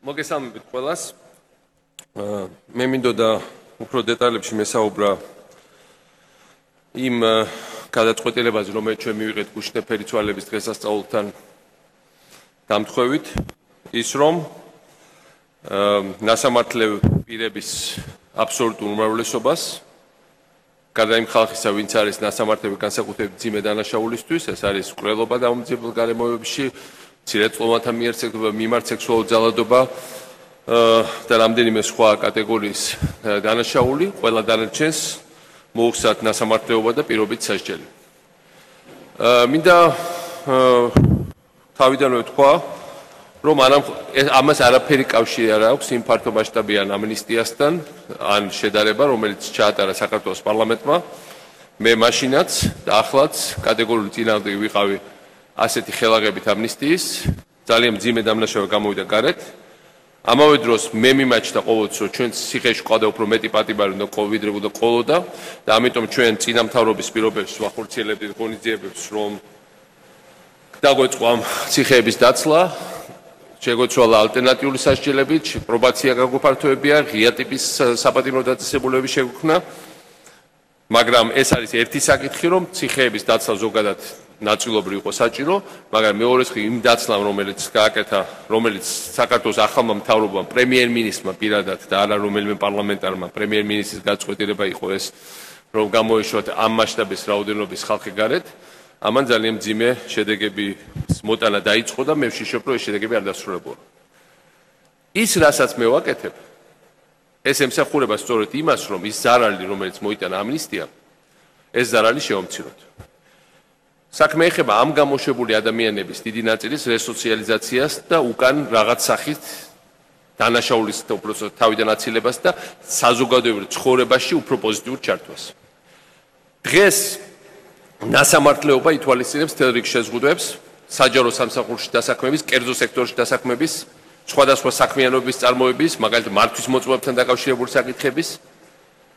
მოგესალმებით ყველას. მე მინდოდა უფრო დეტალებში მესაუბრა იმ გადაწყვეტილებაზე, რომელიც ჩვენ მივიღეთ გუშინდელი თვალების დღესასწაულთან დამთხევით, ის რომ ნასამართლე პირების აბსოლუტურ უმრავლესობას გარდა იმ ხალხისა, ვინც არის ნასამართლები განსაკუთრებით მძიმე დანაშაულისთვის, ეს არის მკვლელობა დამოუკიდებელ გარემოებებში, მცირეწლოვანთა მიმართ სექსუალური ძალადობა და რამდენიმე სხვა კატეგორიის დანაშაული, ყველა დანარჩენს მოუხსათ ნასამართლეობა და პირობით სასჯელი. მინდა თავიდანვე ვთქვა, რომ ამას არაფერი კავშირი არ აქვს იმ ფართო მასშტაბიან ამნისტიასთან, ან შედარება, რომელიც ჩაატარა საქართველოს პარლამენტმა. მე მაშინაც და ახლაც კატეგორიული წინააღმდეგი ვიყავი ასეთი ხელაღებით ამნისტიის, ძალიან მძიმე დამნაშავე გამოვიდა გარეთ. ამავე დროს მე მიმაჩნდა ყოველთვის, რომ ჩვენ ციხეში ყავდა უფრო მეტი პატიმარი უნდა ვიდრებოდა ყოლოდა და ამიტომ ჩვენ წინამთავრობის პირობებს ვახორციელებდით ღონისძიებებს, რომ დაგვეწყო ამ ციხეების დაცლა, შეგვეცვალა ალტერნატიული სასჯელებით, პრობაცია გაგვაფართოებია, ღია ტიპის საპატიმრო დაწესებულებები შეგვექმნა, მაგრამ ეს არის ერთი საკითხი, რომ ციხეების დაცლა ზოგადად ნაწილობრივ იყო საჭირო, მაგრამ მეორე ხი იმ დაცლამ, რომელიც გააკეთა, რომელიც საქართველოს ახალმა მთავრობამ, პრემიერ-მინისტრმა პირადად და არა რომელიმე პარლამენტარმა, პრემიერ-მინისტრის გაწყვეტილება იყო ეს, რომ გამოეშვათ ამ მასშტაბის რაოდენობის ხალხი გარეთ, ამან ძალიან მძიმე შედეგების მოტანა დაიწყო და მე ვშიშობ, რომ ეს შედეგები არ დასრულებულა. ის, რასაც მე ვაკეთებ, ეს ემსახურება სწორედ იმას, რომ ის ზარალი, რომელიც მოიტანა ამნისტიამ, ეს ზარალი შევამციროთ. საქმე ეხება ამ გამოშვებული ადამიანების დიდი ნაწილის რესოციალიზაციას და უკან რაღაც სახით დანაშაულის თავიდან აცილებას და საზოგადოებრივ ცხოვრებაში უფრო პოზიტიურ ჩართვას. დღეს ნასამართლეობა ითვალისწინებს თელ რიგ შეზღუდვებს, საჯარო სამსახურში დასაქმების, კერძო სექტორში დასაქმების, სხვადასხვა საქმიანობის წარმოების, მაგალითად მართვის მოწმობებთან დაკავშირებული საკითხების.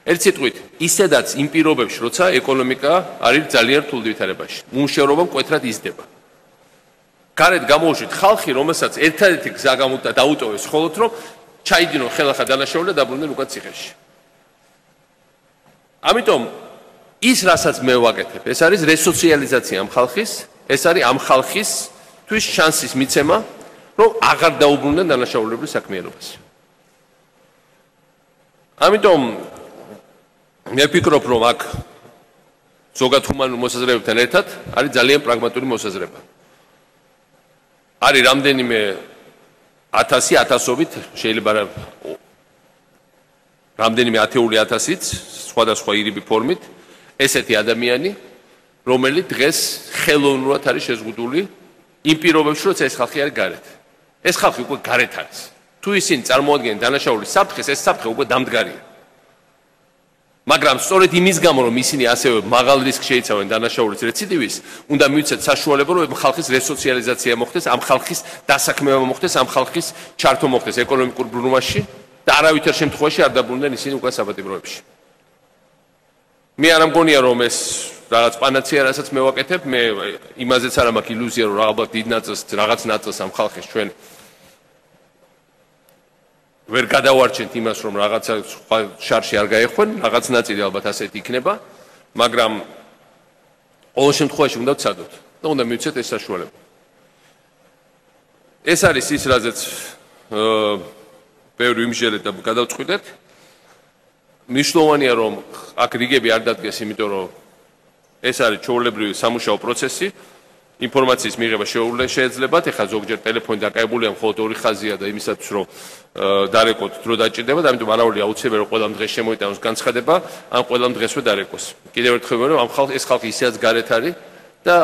ერთ სიტყვით, ისედაც იმ პირობებში, როცა ეკონომიკა არის ძალიან რთულ ვითარებაში, უმუშევრობა მკვეთრად იზრდება. გარეთ გამოუშვით ხალხი, რომელსაც ერთადერთი გზა დაუტოვეს მხოლოდ, რომ ჩაიდინონ ხელახლა დანაშაული და დაბრუნდნენ უკან ციხეში. ამიტომ ის, რასაც მე ვაკეთებ, ეს არის რესოციალიზაცია ამ ხალხის, ეს არის ამ ხალხისთვის შანსის მიცემა, რომ აღარ დაუბრუნდნენ დანაშაულებრივ საქმიანობაში. ამიტომ მე ვფიქრობ, რომ აქ ზოგად ჰუმანურ მოსაზრებებთან ერთად არის ძალიან პრაგმატული მოსაზრება. არის რამდენიმე ათასობით, შეიძლება რამდენიმე ათეული ათასიც, სხვადასხვა ირიბი ფორმით, ესეთი ადამიანი, რომელიც დღეს ხელოვნურად არის შეზღუდული იმ პირობებში, როცა ეს ხალხი არის გარეთ. ეს ხალხი უკვე გარეთ არის. თუ ისინი წარმოადგენენ დანაშაულის საფრთხეს, ეს საფრთხე უკვე დამდგარია. მაგრამ სწორედ იმის გამო, რომ ისინი ასევე მაღალ რისკს შეიცავენ დანაშაულის რეციდივის, უნდა მივცეთ საშუალება, რომ ამ ხალხის რესოციალიზაცია მოხდეს, ამ ხალხის დასაქმება მოხდეს, ამ ხალხის ჩართვა მოხდეს ეკონომიკურ ბრუნვაში და არავითარ შემთხვევაში არ დაბრუნდნენ ისინი უკან საპატიმროებში. მე არ მგონია, რომ ეს რაღაც პანაცეა, რასაც მე ვაკეთებ, მე იმაზეც არ მაქვს ილუზია, რომ რაღაც ნაწილს ამ ხალხის ჩვენ ვერ გადავარჩენთ იმას, რომ რაღაცა სხვა შარში არ გაეხვენ, რაღაც ნაწილი ალბათ ასეთი იქნება, მაგრამ ყოველ შემთხვევაში უნდა ვცადოთ და უნდა მივცეთ ეს საშუალება. ეს არის ის, რაზეც ბევრი ვიმსჯელეთ და გადავწყვიტეთ. მნიშვნელოვანია, რომ აქ რიგები არ დადგეს, იმიტომ რომ ეს არის ჩვეულებრივი სამუშაო პროცესი. ინფორმაციის მიღება შეეძლებათ, ეხლა ზოგჯერ ტელეფონი დაკავებულია, მხოლოდ ორი ხაზია და იმისათვის, რომ დარეკოთ, დრო დაჭირდება და ამიტომ არავითარი აუცილებელი რომ ყველამ დღეს შემოიტანოს განცხადება, ან ყველამ დღესვე დარეკოს. კიდევ ერთხელ ვიმეორებ, ეს ხალხი ისედაც გარეთ არის და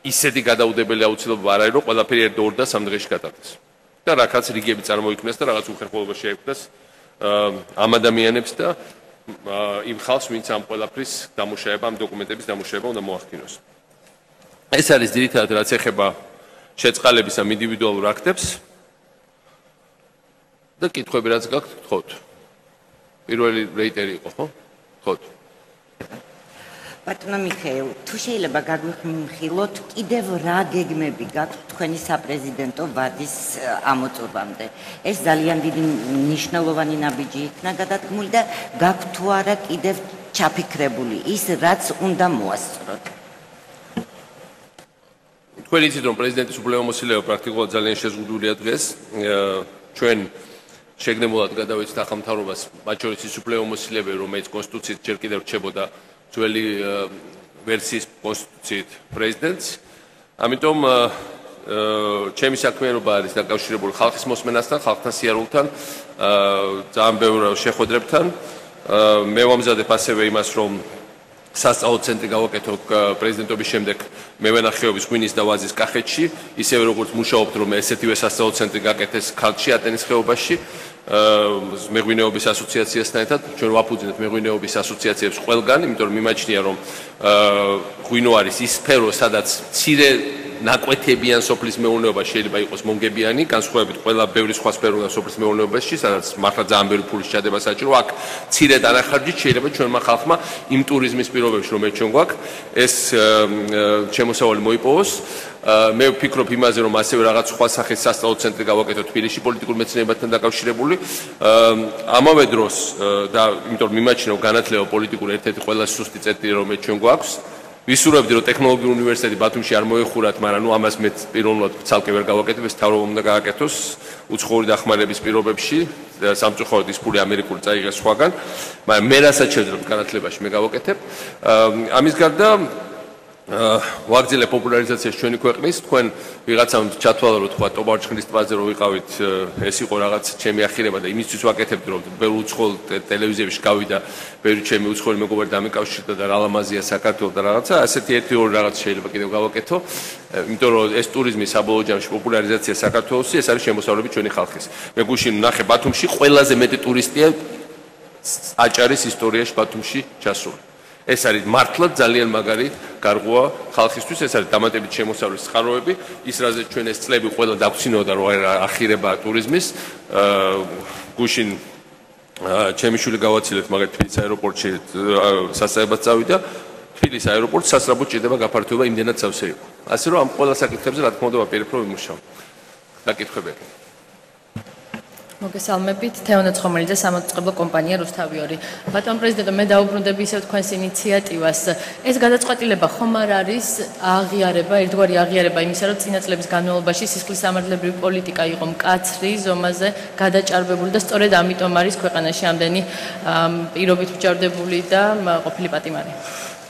ისეთი გადაუდებელი აუცილებლობა არ არის, რომ ყველაფერი ერთ 2 და 3 დღეში გატარდეს. და რაკაც რიგები წარმოიქმნეს და რაღაც უხერხულობა შეექმნას ამ ადამიანებს და იმ ხალხს, ვინც ამ ყველაფრის დამუშავება, ამ დოკუმენტების დამუშავება უნდა მოახდინოს. ეს არის ძირითადად რაც ეხება შეწყალების ამ ინდივიდუალურ აქტებს და კითხვები რაც გაქვთ, გთხოვთ. პირველი რეიტერი იყო, ხო? გთხოვთ. ბატონო მიხეილ, თუ შეიძლება გაგვიხილოთ კიდევ რა გეგმები გაქვთ თქვენი საპრეზიდენტო ვადის ამოწურვამდე. ეს ძალიან დიდი მნიშვნელოვანი ნაბიჯი იქნა გადადგმული და გაქვთ თუ არა კიდევ ჩაფიქრებული ის, რაც უნდა მოასწროთ. თქვენ იცით, რომ პრეზიდენტის უფლებამოსილება პრაქტიკულად ძალიან შეზღუდულია დღეს. ჩვენ შეგნებულად გადავეცით ახალმთავრობას, მათ შორის ის უფლებამოსილებები, რომელიც კონსტიტუციით ჯერ კიდევ რჩებოდა ძველი ვერსიის კონსტიტუციით პრეზიდენტს. ამიტომ ჩემი საქმიანობა არის დაკავშირებული ხალხის მოსმენასთან, ხალხთან სიარულთან, ძალიან ბევრ შეხვედრებთან. მე ვამზადებ ასევე იმას, რომ სასწავლო ცენტრი გავაკეთო პრეზიდენტობის შემდეგ მევენახეობის ღვინის და ვაზის კახეთში, ისევე როგორც მუშაობთ, რომ ესეთივე სასწავლო ცენტრი გაკეთეს ქალში, ატენის ხეობაში, მეღვინეობის ასოციაციასთან ერთად. ჩვენ ვაფუძნებთ მეღვინეობის ასოციაციებს ყველგან, იმიტომ რომ მიმაჩნია, რომ ღვინო არის ის სფერო, სადაც მცირე ნაკვეთებიან სოფლის მეურნეობა შეიძლება იყოს მონგებიანი, განსხვავებით ყველა ბევრი სხვა სფეროდან სოფლის მეურნეობაში, სადაც მართლა ძალიან ბევრი ფულის ჩადება საჭირო. აქ მცირე დანახარჯით შეიძლება ჩვენმა ხალხმა იმ ტურიზმის პირობებში, რომელიც ჩვენ გვაქვს, ეს შემოსავალი მოიპოვოს. მე ვფიქრობ იმაზე, რომ ასევე რაღაც სხვა სახის სასწავლო ცენტრი გავაკეთოთ თბილისში პოლიტიკურ მეცნიერებათან დაკავშირებული. ამავე დროს და იმიტომ რომ მიმაჩნია, რომ განათლება პოლიტიკური ერთ-ერთი ყველაზე სუსტი წერტილი, რომელიც ჩვენ გვაქვს. ვისურვებდი, რომ ტექნოლოგიური უნივერსიტეტი ბათუმში არ მოეხურათ, მაგრამ ამას მე პიროვნულად ცალკე ვერ გავაკეთებ, ეს თავრობა უნდა გააკეთოს უცხოური დახმარების პირობებში, სამწუხაროდ ის ფული ამერიკული წაიღეს სხვაგან, მაგრამ მე რასაც შევძლებთ განათლებაში მე გავაკეთებ. ამის გარდა ვაგრძელებ პოპულარიზაციას ჩვენი ქვეყნის, თქვენ ვიღაცამ ჩათვალა, რომ თქვა ტობარჩხლის ტბაზე რომ ვიყავით, ეს იყო რაღაც ჩემი ახირება და იმისთვის ვაკეთებდი, რომ ბევრ უცხოელ ტელევიზიებში გავიდა, ბევრი ჩემი უცხოელი მეგობარი დამეკავშირდა და რა ლამაზია საქართველო და რაღაცა, ასეთი ერთი-ორი რაღაც შეიძლება კიდევ გავაკეთო, იმიტომ რომ ეს ტურიზმის საბოლოო ჯამში პოპულარიზაცია საქართველოსი, ეს არის შემოსავლები ჩვენი ხალხის. მე გუშინ ვნახე ბათუმში ყველაზე მეტი ტურისტია აჭარის ისტორიაში ბათუმში ჩასული. ეს არის მართლა ძალიან მაგარი გარღვევა ხალხისთვის, ეს არის დამატებით შემოსავლის წყაროები, ის რაზეც ჩვენ ეს წლები ყველა დაგვცინოდა, რომ ახირება ტურიზმის. გუშინ ჩემი შვილი გავაცილეთ მაგათ თბილისის აეროპორტში სასწრაფოდ წავიდა, თბილისის აეროპორტს სასწრაფოდ ჭირდება გაფართოება, იმდენად სავსე იყო. ასე რომ ამ ყველა საკითხებზე რა თქმა უნდა ვაპირებ, რომ ვიმუშაო. დაკითხვები. მოგესალმებით, თეონა ცხომელიძე, სამოწყებლო კომპანია რუსთავი 2. ბატონ პრეზიდენტო, მე დაუბრუნდები ისევ თქვენს ინიციატივას. ეს გადაწყვეტილება ხომ არ არის აღიარება, ერთგვარი აღიარება იმისა, რომ წინა წლების განმავლობაში სისხლის სამართლებრივი პოლიტიკა იყო მკაცრი ზომაზე გადაჭარბებული და სწორედ ამიტომ არის ქვეყანაში ამდენი პირობით ვჭარბებული და ყოფილი პატიმარი.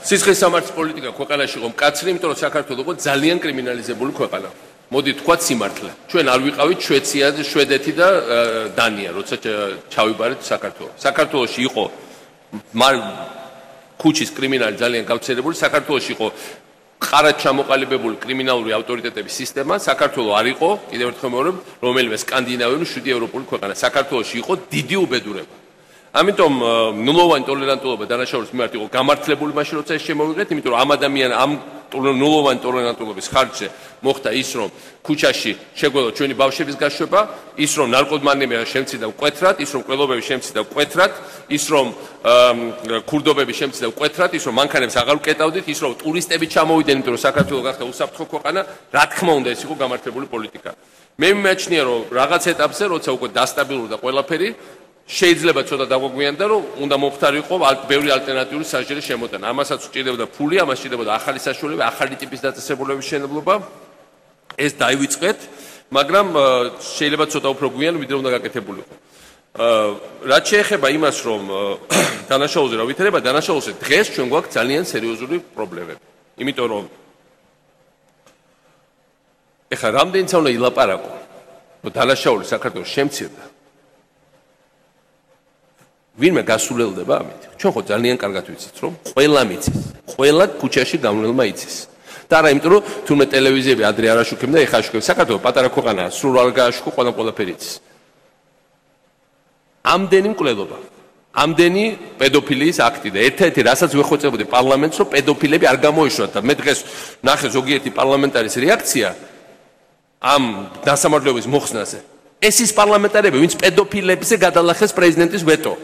სისხლის სამართლის პოლიტიკა ქვეყანაში იყო მკაცრი, იმიტომ რომ საქართველო იყო ძალიან კრიმინალიზებული ქვეყანა. მოდი თქვათ სიმართლე. ჩვენ არ ვიყავით შვეიცარია, შვედეთი და დანია, როცა ჩავიბარეთ საქართველოს. საქართველოში იყო ქუჩის კრიმინალი ძალიან გავრცელებული, საქართველოში იყო ყარად ჩამოყალიბებული კრიმინალური ავტორიტეტების სისტემა, საქართველო არ იყო, კიდევ ერთხელ მეუბნებ, რომელიმე სკანდინავიური 7 ევროპული ქვეყანა. საქართველოში იყო დიდი უბედურება. ამიტომ ნულოვანი ტოლერანტულობა დანაშაულის მიმართ იყო გამართლებული მაშინ, როცა ეს შემოვიღეთ, იმიტომ რომ ამ ნულოვანი ტოლერანტულობის ხარჯზე მოხდა ის, რომ ქუჩაში შეგვეძლო ჩვენი ბავშვების გაშვება, ის რომ ნარკომანები შემცირდა მკვეთრად, ის რომ ყველობები შემცირდა მკვეთრად, ის რომ ქურდობები შემცირდა მკვეთრად, ის რომ მანქანებს აღარ ვკეტავდით, ის რომ ტურისტები ჩამოვიდნენ, იმიტომ რომ საქართველო გახდა უსაფრთხო ქვეყანა, რა თქმა უნდა ეს იყო გამართლებული პოლიტიკა. მე მიმაჩნია, რომ რაღაც ეტაპზე, როცა უკვე დასტაბილურდა ყველაფერი, შეიძლება ცოტა დაგვაგვიანდა, რომ უნდა მომხდარიყო ბევრი ალტერნატიული სასჯელი შემოტანა. ამასაც უჭირდებოდა ფული, ამას უჭირდებოდა ახალი საშუალება, ახალი ტიპის დაწესებულებების მშენებლობა. ეს დაივიწყეთ, მაგრამ შეიძლება ცოტა უფრო გვიან ვიდრე უნდა გაკეთებულიყო. რაც შეეხება იმას, რომ დანაშაულზე რა ვითარდება, დანაშაულზე დღეს ჩვენ გვაქვს ძალიან სერიოზული პრობლემები. იმიტომ რომ ეხლა რამდენიც უნდა ილაპარაკო, რომ დანაშაული საქართველოს შემცირდა. ვინმე გასულელდება ამით. ჩვენ ხო ძალიან კარგად ვიცით, რომ ყველა მიცის, ყველა ქუჩაში გამნელმა იცის. და არა იმიტომ, რომ თუნდაც ტელევიზიები ადრე არ აშუქებდა, ეხლა აშუქებს. საქართველო პატარა ქვეყანაა, სრულ არ გააშუქო, ყველაფერი იცის. ამდენი მკვლელობა, ამდენი პედოფილიის აქტი და ერთ-ერთი რასაც ვეხვეწებოდი პარლამენტს, რომ პედოფილები არ გამოეშვათ და მე დღეს ნახე ზოგიერთი პარლამენტარის რეაქცია ამ დასამართლების მოხსნაზე. ეს ის პარლამენტარები, ვინც პედოფილებზე გადალახეს პრეზიდენტის ვეტო.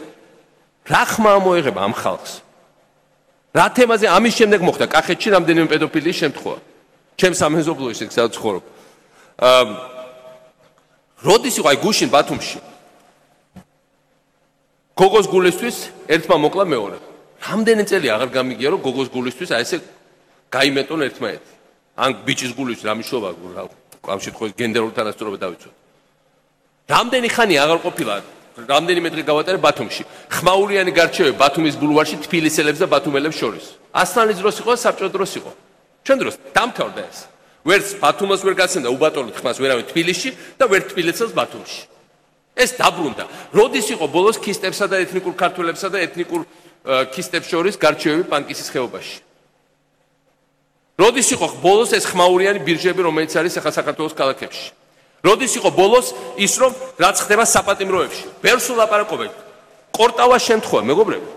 რა ხმა მოეღება ამ ხალხს? რა თემაზე ამის შემდეგ მოხდა კახეთში რამდენიმე პედოფილიის შემთხვევა. ჩემს სამეზობლოში სადაც ცხოვრობ. როდის იყო აი გუშინ ბათუმში? გოგოს გულისთვის ერთმა მოკლა მეორე. რამდენი წელი აღარ გამიგია რომ გოგოს გულისთვის აი ესე გაიმეტონ ერთმანეთი. ან ბიჭის გულისთვის რა მნიშვნელობა ამ შემთხვევაში გენდერული თანასწორობა დავიცვათ. რამდენი ხანი აღარ ყოფილა რამდენიმე დღე გავატარე ბათუმში. ხმაურიანი გარჩევები ბათუმის ბულვარში თბილისელებს და ბათუმელებს შორის. ასლანის დროს იყო, საბჭოთა დროს იყო. ჩვენ დროს დამთავრდა ეს. ვერც ბათუმას ვერ გაცემდა უბატონოდ ხმას ვერავინ თბილისში და ვერ თბილისელს ბათუმში. ეს დაბრუნდა. როდის იყო ბოლოს ქისტებსა და ეთნიკურ ქართველებსა და ეთნიკურ ქისტებს შორის გარჩევები პანკისის ხეობაში? როდის იყო ბოლოს ეს ხმაურიანი ბირჟები, რომელიც არის ახლა საქართველოს ქალაქებში? როდის იყო ბოლოს ის რომ რაც ხდება საპატიმროებში? ბევრს ვლაპარაკობთ. კორტავას შემთხვევა, მეგობრებო.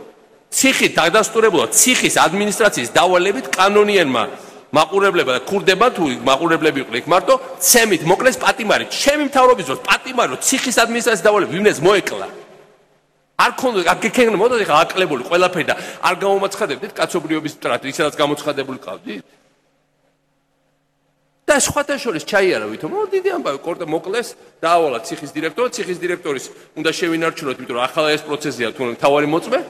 ციხით დადასტურებულად ციხის ადმინისტრაციის დავალებით კანონიერმა მაყურებლებმა და ქურდებმა თუ მაყურებლები იყვნენ იქ მარტო ცემით მოკლეს პატიმარი. ჩემი მთავრობის დროს პატიმარი რომ ციხის ადმინისტრაციის დავალებით ვინმეს მოეკლა. არ ქონდა გეკენგ მოდოთ ეხა აკლებული ყველაფერი და არ გამომაცხადებდით კაცობრიობის მტრად, ისედაც გამოცხადებული ყავდით? და სხვათა შორის ჩაიარა ვითომ რომ დიდი ამბავი კორტა მოკლეს დაავალა ციხის დირექტორი, ციხის დირექტორის უნდა შევინარჩუნოთ, იმიტომ რომ ახლა ეს პროცესია თუ თავარი მოწმე.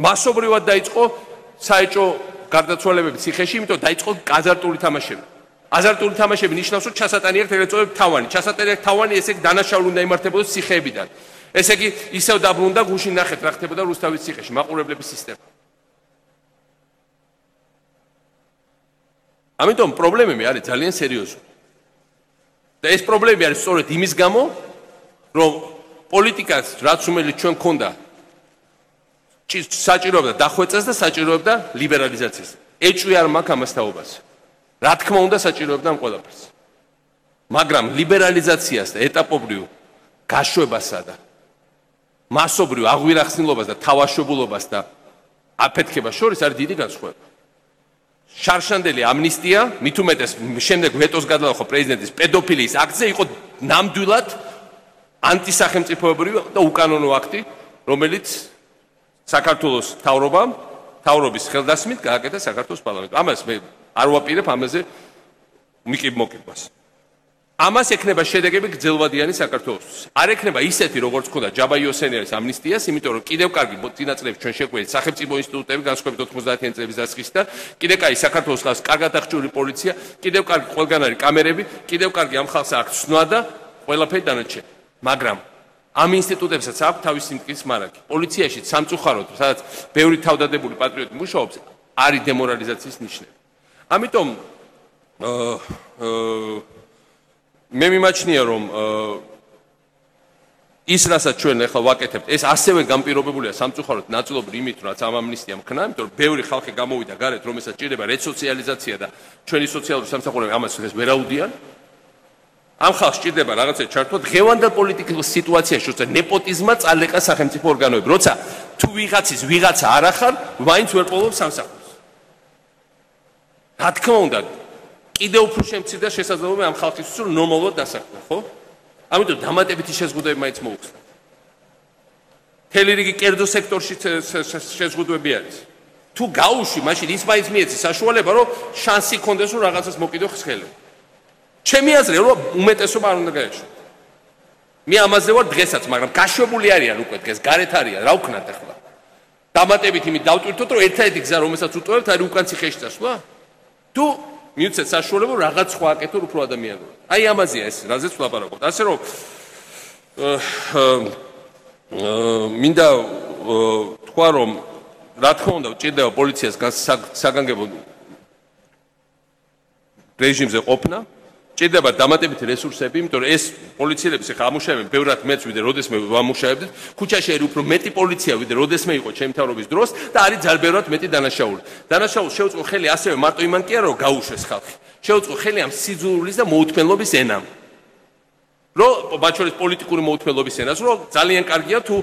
მასობრივად დაიწყო საეჭო გარდაცვალებები ციხეში, იმიტომ დაიწყო აზარტული თამაშები. აზარტული თამაშები ნიშნავს, რომ ჩასატანიერთ ეგრეთ წოდებული თავანი. ჩასატანიერთ თავანი ესე იგი დანაშაული უნდა იმართებოდეს ციხეებიდან. ესე იგი ისევ დაბრუნდა გუშინ ნახეთ რა ხდებოდა რუსთავის ციხეში, მაყურებლების სისტემა. ამიტომ პრობლემები არის ძალიან სერიოზული. და ეს პრობლემები არის სწორედ იმის გამო, რომ პოლიტიკას რაც რომელიც ჩვენ ქონდა საჭიროებდა დახვეწას და საჭიროებდა ლიბერალიზაციას. ეჭვი არ მაქვს ამას თაობას. რა თქმა უნდა საჭიროებდა ამ ყველაფერს. მაგრამ ლიბერალიზაციას და ეტაპობრივ გაშვებასა და მასობრივ აღვირახსნილობას და თავაშობულობას და აფეთქებას შორის არის დიდი განსხვავება. შარშანდელი ამნისტია, მით უმეტეს შემდეგ ვეტოს გადალახო პრეზიდენტის პედოფილიის აქტზე იყო ნამდვილად ანტისახელმწიფოებრივი და უკანონო აქტი, რომელიც საქართველოს თავრობის ხელდასმით გააკეთა საქართველოს პარლამენტს. ამას მე არ ვაპირებ ამაზე მოკიდებას. ამას ექნება შედეგები გრძელვადიანი საქართველოსთვის. არ ექნება ისეთი, როგორც ხონდა ჯაბა იოსენიარის ამნისტიას, იმიტომ რომ კიდევ კარგი წინაწლებში ჩვენ შეგვეცი სახელმწიფო ინსტიტუტები განსხვავებით 90-იანი წლების დასაწყისიდან, კიდევ კარგი საქართველოს ხალხს კარგად აღჭურვილი პოლიცია, კიდევ კარგი ყველგანარი კამერები, კიდევ კარგი ამ ხალხს აქვს ცნვა და ყველაფერი დანარჩენი. მაგრამ ამ ინსტიტუტებსაც აქვს თავისი მტკიცის მარაგი. პოლიციაში სამწუხაროდ, სადაც ბევრი თავდადებული პატრიოტი მუშაობს, არის დემორალიზაციის ნიშნები. ამიტომ მე მიმაჩნია რომ ის რასაც ჩვენ ახლა ვაკეთებთ, ეს ასევე განპირობებულია სამწუხაროდ ნაწილობრივ იმით, რაც ამ ამნისტიამ ხნა, იმიტომ რომ ბევრი ხალხი გამოვიდა გარეთ, რომელსაც ჭირდება რესოციალიზაცია და ჩვენი სოციალური სამსახურები ამას ვერაუდიან. ამ ხალხს ჭირდება რაღაცა ჩართვა დღევანდელ პოლიტიკურ სიტუაციაში, როცა ნეპოტიზმმა წალეყა სახელმწიფო ორგანოები, როცა თუ ვიღაცის ვიღაცა არ ახარ, მაინც ვერ პოვობს სამსახურს. რა თქმა უნდა, კიდევ უფრო შემცირდა შესაძლებლობა ამ ხალხისთვის რომ ნორმალურად დასაქმდა, ხო? ამიტომ დამატებითი შეზღუდვები მაინც მოუხსნა. მთელი რიგი კერძო სექტორში შეზღუდვები არის. თუ გაუშვი, მაშინ ის მაინც მიეცი საშუალება, რომ შანსი გქონდეს რომ რაღაცას მოკიდოს ხელი. ჩემი აზრია, რომ უმეტესობა არ უნდა გაეშვა. მე ამაზე ვარ დღესაც, მაგრამ გაშვებული არიან უკვე დღეს, გარეთ არიან, რა ვქნათ ახლა? დამატებით იმით დავტვირთოთ, რომ ერთადერთი გზა, რომელსაც უტოვებთ, არის უკან ციხეში წასვლა? თუ მიუცეთ საშუალება, რაღაც სხვა აკეთო უფრო ადამიანურად. აი ამაზეა ეს, რაზეც ვლაპარაკობთ. ასე რომ მინდა თქვა, რომ რა თქმა უნდა, ჭირდება პოლიციას საგანგებო რეჟიმზე ყოფნა, ჭირდება დამატებითი რესურსები, იმიტომ რომ ეს პოლიციელები ხა ამუშავებენ ბევრად მეც ვიდრე როდესმე ვამუშავებდით. ქუჩაში არის უფრო მეტი პოლიცია ვიდრე როდესმე იყო ჩემი მთავრობის დროს და არის ძალბერად მეტი დანაშაული. დანაშაულს შეუწყო ხელი ასევე მარტო იმან კი არა რომ გაუშვეს ხალხი. შეუწყო ხელი ამ სიძულვილის და მოუთმენლობის ენამ. რომ მათ შორის პოლიტიკური მოუთმენლობის ენას, რომ ძალიან კარგია თუ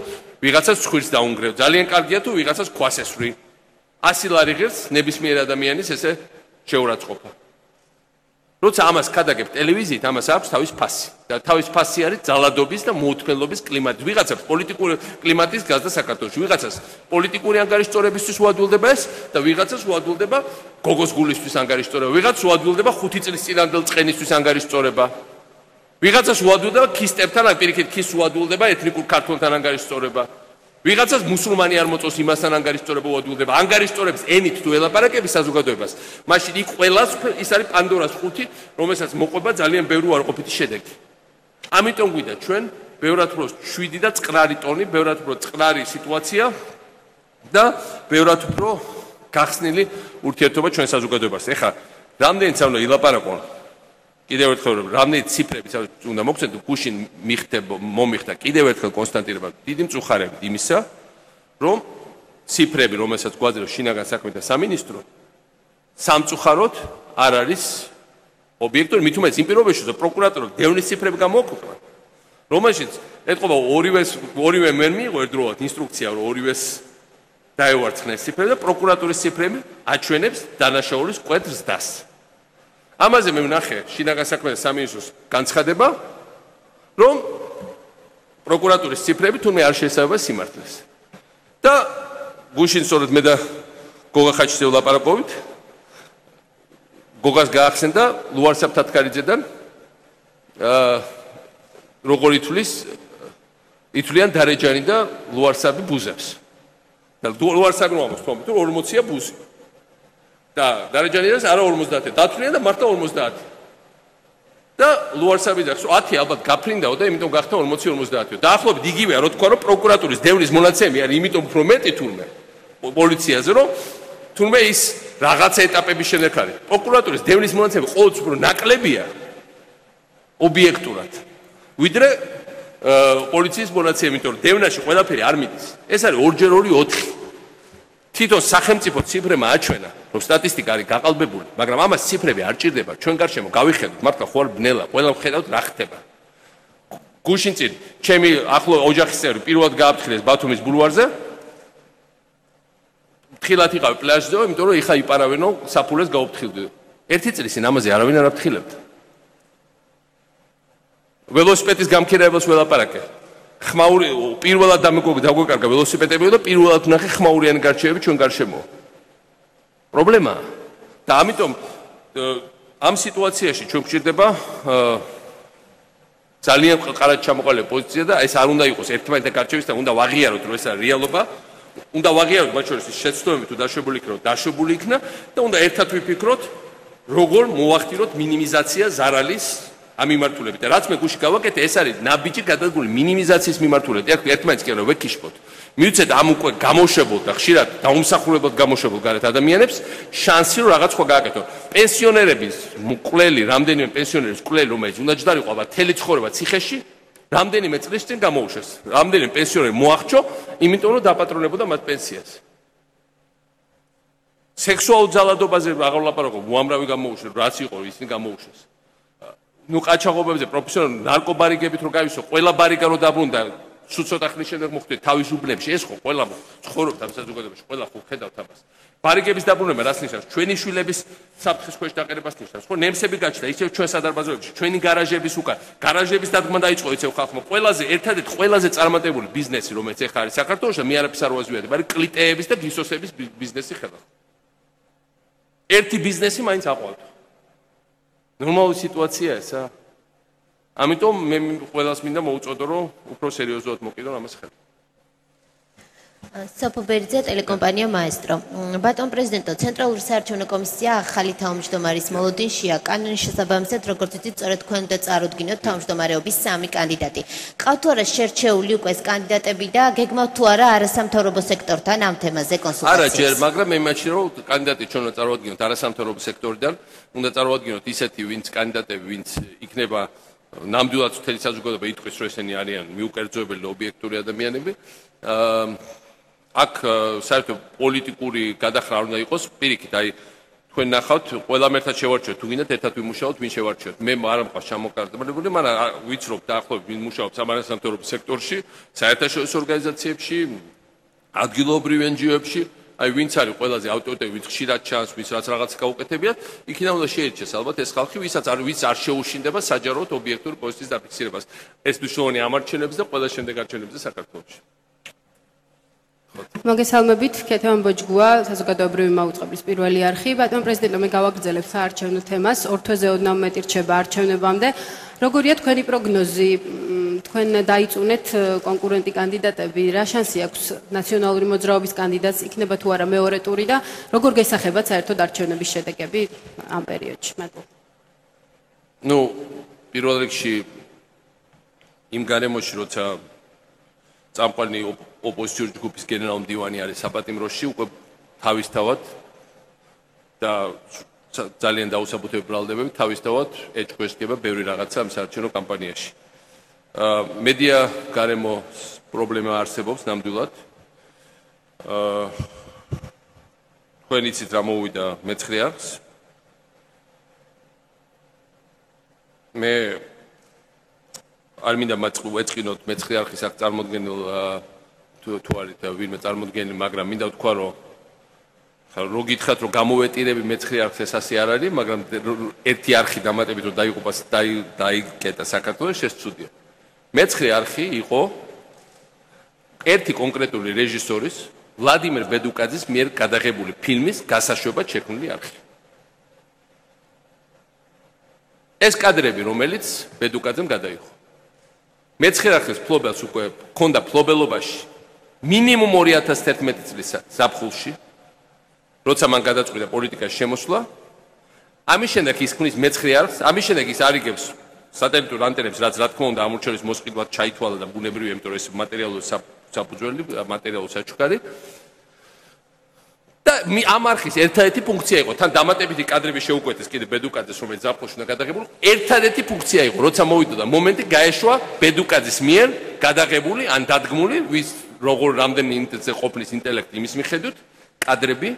ვიღაცას ცხვირს დაუნგრევ, ძალიან კარგია თუ ვიღაცას ქვას ესვრი. 100 ლარი ღირს ნებისმიერ ადამიანის ესე შეურაცხყოფა. როცა ამას ქადაგებ ტელევიზიით, ამას აქვს თავის ფასი. და თავის ფასი არის ძალადობის და მოუთმენლობის კლიმატი. ვიღაცას პოლიტიკური კლიმატის გაზდა საქართველოში, ვიღაცას პოლიტიკური ანგარიშწორებისთვის უადვილდება ეს და ვიღაცას უადვილდება გოგოს გულისთვის ანგარიშწორება, ვიღაცას უადვილდება 5 წლის წინანდელ წყენისთვის ანგარიშწორება. ვიღაცას უადვილდება ქისტებთან, ან პირიქით ქის უადვილდება ეთნიკურ ქართველთან ანგარიშწორება. ვიღაცას მუსულმანი არ მოწოს იმასთან ანგარიშწორება უადვილდება. ანგარიშწორების ენით თუ ელაპარაკები საზოგადოებას, მაშინ იქ ყველას ის არის პანდორას ხუთი, რომელსაც მოყვება ძალიან ბევრი უარყოფითი შედეგი. ამიტომ გვიდა ჩვენ ბევრად უფრო 7 და წყნარი ტონი, ბევრად უფრო წყნარი სიტუაცია და ბევრად უფრო გახსნილი ურთიერთობა ჩვენ საზოგადოებას. ეხლა რამდენიც უნდა ილაპარაკონ კიდევ ერთხელ რამდენი ციფრები უნდა მოგცეთ გუშინ მომიხდა კიდევ ერთხელ კონსტანტირება დიდი მწუხარებით იმისა რომ ციფრები რომელსაც გვაძლევს შინაგან საქმეთა სამინისტრო სამწუხაროდ არ არის ობიექტური მით უმეტეს იმ პირობებში რომ პროკურატორი დევნის ციფრები გამოაქვეყნა რომელშიც ეთყობა ორივე მერ მიიღო ერთდროულად ინსტრუქცია რომ ორივეს დაევარცხნეს ციფრები და პროკურატურის ციფრები აჩვენებს დანაშაულის კვეთ ზრდას ამაზე მე ვნახე შინაგან საქმეთა სამინისტროს განცხადება, რომ პროკურატურის ციფრები თუნდაც არ შეესაბამება სიმართლეს. და გუშინ სწორედ მე და გოგა ხაჩიძე ვლაპარაკობთ. გოგას გაახსენდა ლუარსაბ თათქარიძედან როგორ ითვლიან დარეჯანი და ლუარსაბი ბუზებს. და ლუარსაბი რომ ამბობს თუმცა 40-ია ბუზი. და დარეჯანიას არა 50 დათვლიან და მართლა 50 და ლუარსაბი ძახს 10 ალბათ გაფრინდაო და იმიტომ გახდა 40-50 დაახლოებით იგივეა რო თქვა რომ პროკურატურის დევნის მონაცემი არის იმიტომ უფრო მეტი თურმე პოლიციაზე რომ თურმე ის რაღაცა ეტაპების შემდეგ არის პროკურატურის დევნის მონაცემი ყოველთვის უფრო ნაკლებია ობიექტურად ვიდრე პოლიციის მონაცემი იმიტომ რომ დევნაში ყველაფერი არ მიდის ეს არის 2x2 4 თვითონ სახელმწიფო ციფრებმა აჩვენა, რომ სტატისტიკა არის გაყალბებული, მაგრამ ამას ციფრები არ ჭირდება. ჩვენ გარშემო გავიხედოთ, მართლა ხო არ ბნელა, ყველა ხედავთ რა ხდება. გუშინ წინ ჩემი ახლო ოჯახის წევრი პირველად გააფრთხილეს ბათუმის ბულვარზე. ფრთხილად იყავი პლაჟზე, იმიტომ რომ იხა იპარავენო საფულეს გაუფრთხილდი. ერთი წლის წინ ამაზე არავინ არ აფრთხილებდა. ველოსიპედის გამქირებელს ველაპარაკე. ხმაური პირველად დაგვეკარგა ველოსიპედები და პირველად ვნახე ხმაურიანი გარჩევები ჩვენ გარშემო. პრობლემაა. და ამიტომ ამ სიტუაციაში ჩვენ გვჭირდება ძალიან ყარად ჩამოყალიბებული პოზიცია და ეს არ უნდა იყოს ერთმანეთთან გარჩევისთან, უნდა ვაღიაროთ რომ ეს არის რეალობა. უნდა ვაღიაროთ მათ შორის შეცდომები თუ დაშვებული იქნათ, დაშვებული იქნა და უნდა ერთად ვიფიქროთ როგორ მოვახდინოთ მინიმიზაცია ზარალის ამ მიმართულებით. რაც მე გუში გავაკეთე, ეს არის ნაბიჯი გადადგმული მინიმიზაციის მიმართულებით. ერთმანეთს კი არა ვეკიშბოთ. მივცეთ ამ უკვე გამოშვებულ და ხშირად დაუმსახურებლად გამოშვებულ გარეთ ადამიანებს შანსი რომ რაღაც სხვა გააკეთონ. პენსიონერების მკვლელი, რამდენიმე პენსიონერის მკვლელი რომელიც უნდა ჯდარიყო აბა თელი ცხოვრება ციხეში, რამდენიმე წლის წინ გამოუშვეს. რამდენიმე პენსიონერი მოახჩო, იმიტომ რომ დაპატრონებოდა მათ პენსიას. სექსუალურ ძალადობაზე აღარ ვლაპარაკობ, უამრავი გამოუშვეს, რაც იყო ისინი გამოუშვეს. ნუ ყაჩაღობებზე პროფესიონალ ნარკობარიგებით რო გავისო, ყველა ბარიგა რო დაბრუნდა, სულ ცოტა ხნის შემდეგ მოხდა თავის უბნებში, ეს ხო ყველა ცხოვრობთ ამ საზოგადოებაში, ყველა ხო ხედავთ ამას. ბარიგების დაბრუნება რას ნიშნავს? ჩვენი შვილების საფრთხის ქვეშ დაყენებას ნიშნავს. ხო, ნემსები გაჩნდა ისევ ჩვენ სადარბაზოებში, ჩვენი გარაჟების უკან, გარაჟების დადგმა დაიწყო ისევ ხალხმა. ყველაზე ერთადერთი ყველაზე წარმატებული ბიზნესი, რომელიც ეხლა არის საქართველოში, მე არაფერს არ ვაზვიარებ, არის კლიტეების და გისოსების ბიზნესი ხელახლა. ერთი ბიზნესი მაინც აყვავთ. ნორმალური სიტუაცია ესა. ამიტომ მე ყველას მინდა მოუწოდო რომ უფრო სერიოზულად მოკიდონ ამას ხელს. სოფო ბერძე ტელეკომპანია მაესტრო. ბატონ პრეზიდენტო, ცენტრალური საარჩევნო კომისია ახალი თავმჯდომარის მოლოდინშია. კანონის შესაბამისად, როგორც იცით, სწორედ თქვენ უნდა წარუდგინოთ თავმჯდომარეობის 3 კანდიდატი. ყავთ თუ არა შერჩეული უკვე ეს კანდიდატები და გეგმავთ თუ არა არასამთავრობო სექტორთან ამ თემაზე კონსულტაციას? არა, ჯერ, მაგრამ მე მაშინ რომ კანდიდატი ჩვენ უნდა წარუდგინოთ არასამთავრობო სექტორიდან, უნდა წარუდგინოთ ისეთი ვინც კანდიდატები, ვინც იქნება ნამდვილად მთელი საზოგადოება იტყვის, რომ ესენი არიან მიუკერძოებელი ობიექტური ადამიანები. აქ საერთოდ პოლიტიკური გადახრა არ უნდა იყოს, პირიქით, აი თქვენ ნახავთ, ყველამ ერთად შევარჩიოთ, თუ გინდათ ერთად ვიმუშაოთ, ვინ შევარჩიოთ. მე არ მყავს ჩამოკარდებული, მაგრამ ვიცნობ დაახლოებით ვინ მუშაობს სამართლებრივ სექტორში, საერთაშორისო ორგანიზაციებში, ადგილობრივ NGO-ებში, აი ვინც არის ყველაზე ავტორიტეტი, ვინც ხშირად ჩანს, ვინც რაც რაღაც გაუკეთებიათ, იქიდან უნდა შეერჩეს ალბათ ეს ხალხი, ვინც არ შეუშინდება საჯაროდ ობიექტური პოზიციის დაფიქსირებას. ეს მნიშვნელოვანი ამარჩევნების და ყველა შემდეგ არჩევნებზე საქართველოში. მოგესალმებით, ქეთევან ბოჯგუა, საზოგადოებრივი მაუწყებლის პირველი არხი. ბატონ პრეზიდენტო, მე გავაგრძელებ საარჩევნო თემას. 2 თვეზე ოდნავ მეტი რჩება არჩევნებამდე. როგორია თქვენი პროგნოზი? თქვენ დაიწუნეთ კონკურენტი კანდიდატები, რა შანსი აქვს ნაციონალური მოძრაობის კანდიდატს იქნება თუ არა მეორე ტური და როგორ გესახებათ საერთოდ არჩევნების შედეგები ამ პერიოდში? მადლობა. პირველ რიგში იმ გარემოში, როცა წამყვანი ოპოზიციური ჯგუფის გენერალ-მდივანი არის საპატიმროში, უკვე თავისთავად და ძალიან დაუსაბუთებელი ბრალდებები თავისთავად ეჭვესდება ბევრი რაღაცა ამ საარჩევნო კამპანიაში. მედია გარემოს პრობლემა არსებობს ნამდვილად. თქვენ იცით რა მოვიდა მე-9 არხს. მე არ მინდა ეწყინოთ მე-9 არხის აქ წარმოდგენილ თუ არის და ვინმე წარმოდგენილი, მაგრამ მინდა ვთქვა, რომ რო გითხრათ, რომ გამოვეტირები მე-9 არხს ეს ასე არ არის, მაგრამ ერთი არხი დამატებით რომ დაიღუპა დაიკეტა საქართველოს, ეს ცუდია. მე-9 არხი იყო ერთი კონკრეტული რეჟისორის, ვლადიმერ ბედუკაძის მიერ გადაღებული ფილმის გასაშვებად შექმნილი არხი. ეს კადრები, რომელიც ბედუკაძემ გადაიღო. მე-9 არხის ფლობელს უკვე ჰქონდა ფლობელობაში მინიმუმ 2011 წლის ზაფხულში, როცა მან გადაწყვიტა პოლიტიკაში შემოსვლა. ამის შემდეგ ის ქმნის მე-9 არხს, ამის შემდეგ ის არიგებს სატელევიზიო ანტენებს, რაც რა თქმა უნდა ამორჩევის მოსყიდვად ჩაითვალა და ბუნებრივია, იმიტომ რომ ეს მატერიალური საფუძველი, მატერიალური საჩუქარი. და ამ არხის ერთადერთი ფუნქცია იყო, თან დამატებითი კადრები შეუკვეთეს კიდე ბედუკაძეს, რომელიც ზაფხულში უნდა გადაღებული, ერთადერთი ფუნქცია იყო, როცა მოვიდოდა მომენტი, გაეშვა ბედუკაძის მიერ გადაღებული ან დადგმული, ვის როგორ რამდენი ინტელექტზე ყოფნის ინტელექტი იმის მიხედვით, კადრები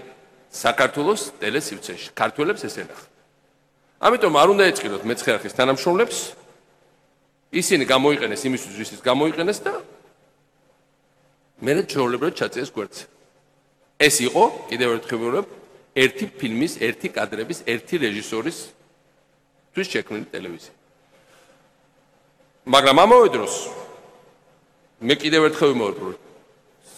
საქართველოს ტელესივრცეში, ქართველებს ეს ენახა. ამიტომ არ უნდა ეწყინოთ მე-9 არხის თანამშრომლებს, ისინი გამოიყენეს იმისთვის, ვისთვის გამოიყენეს და მერე ჩვეულებრივად ჩაწიეს გვერდზე. ეს იყო, კიდევ ერთხელ ვიმეორებ, ერთი ფილმის, ერთი კადრების, ერთი რეჟისორის თვის შექმნილი ტელევიზია. მაგრამ ამავე დროს მე კიდევ ერთხელ ვიმეორებ, რომ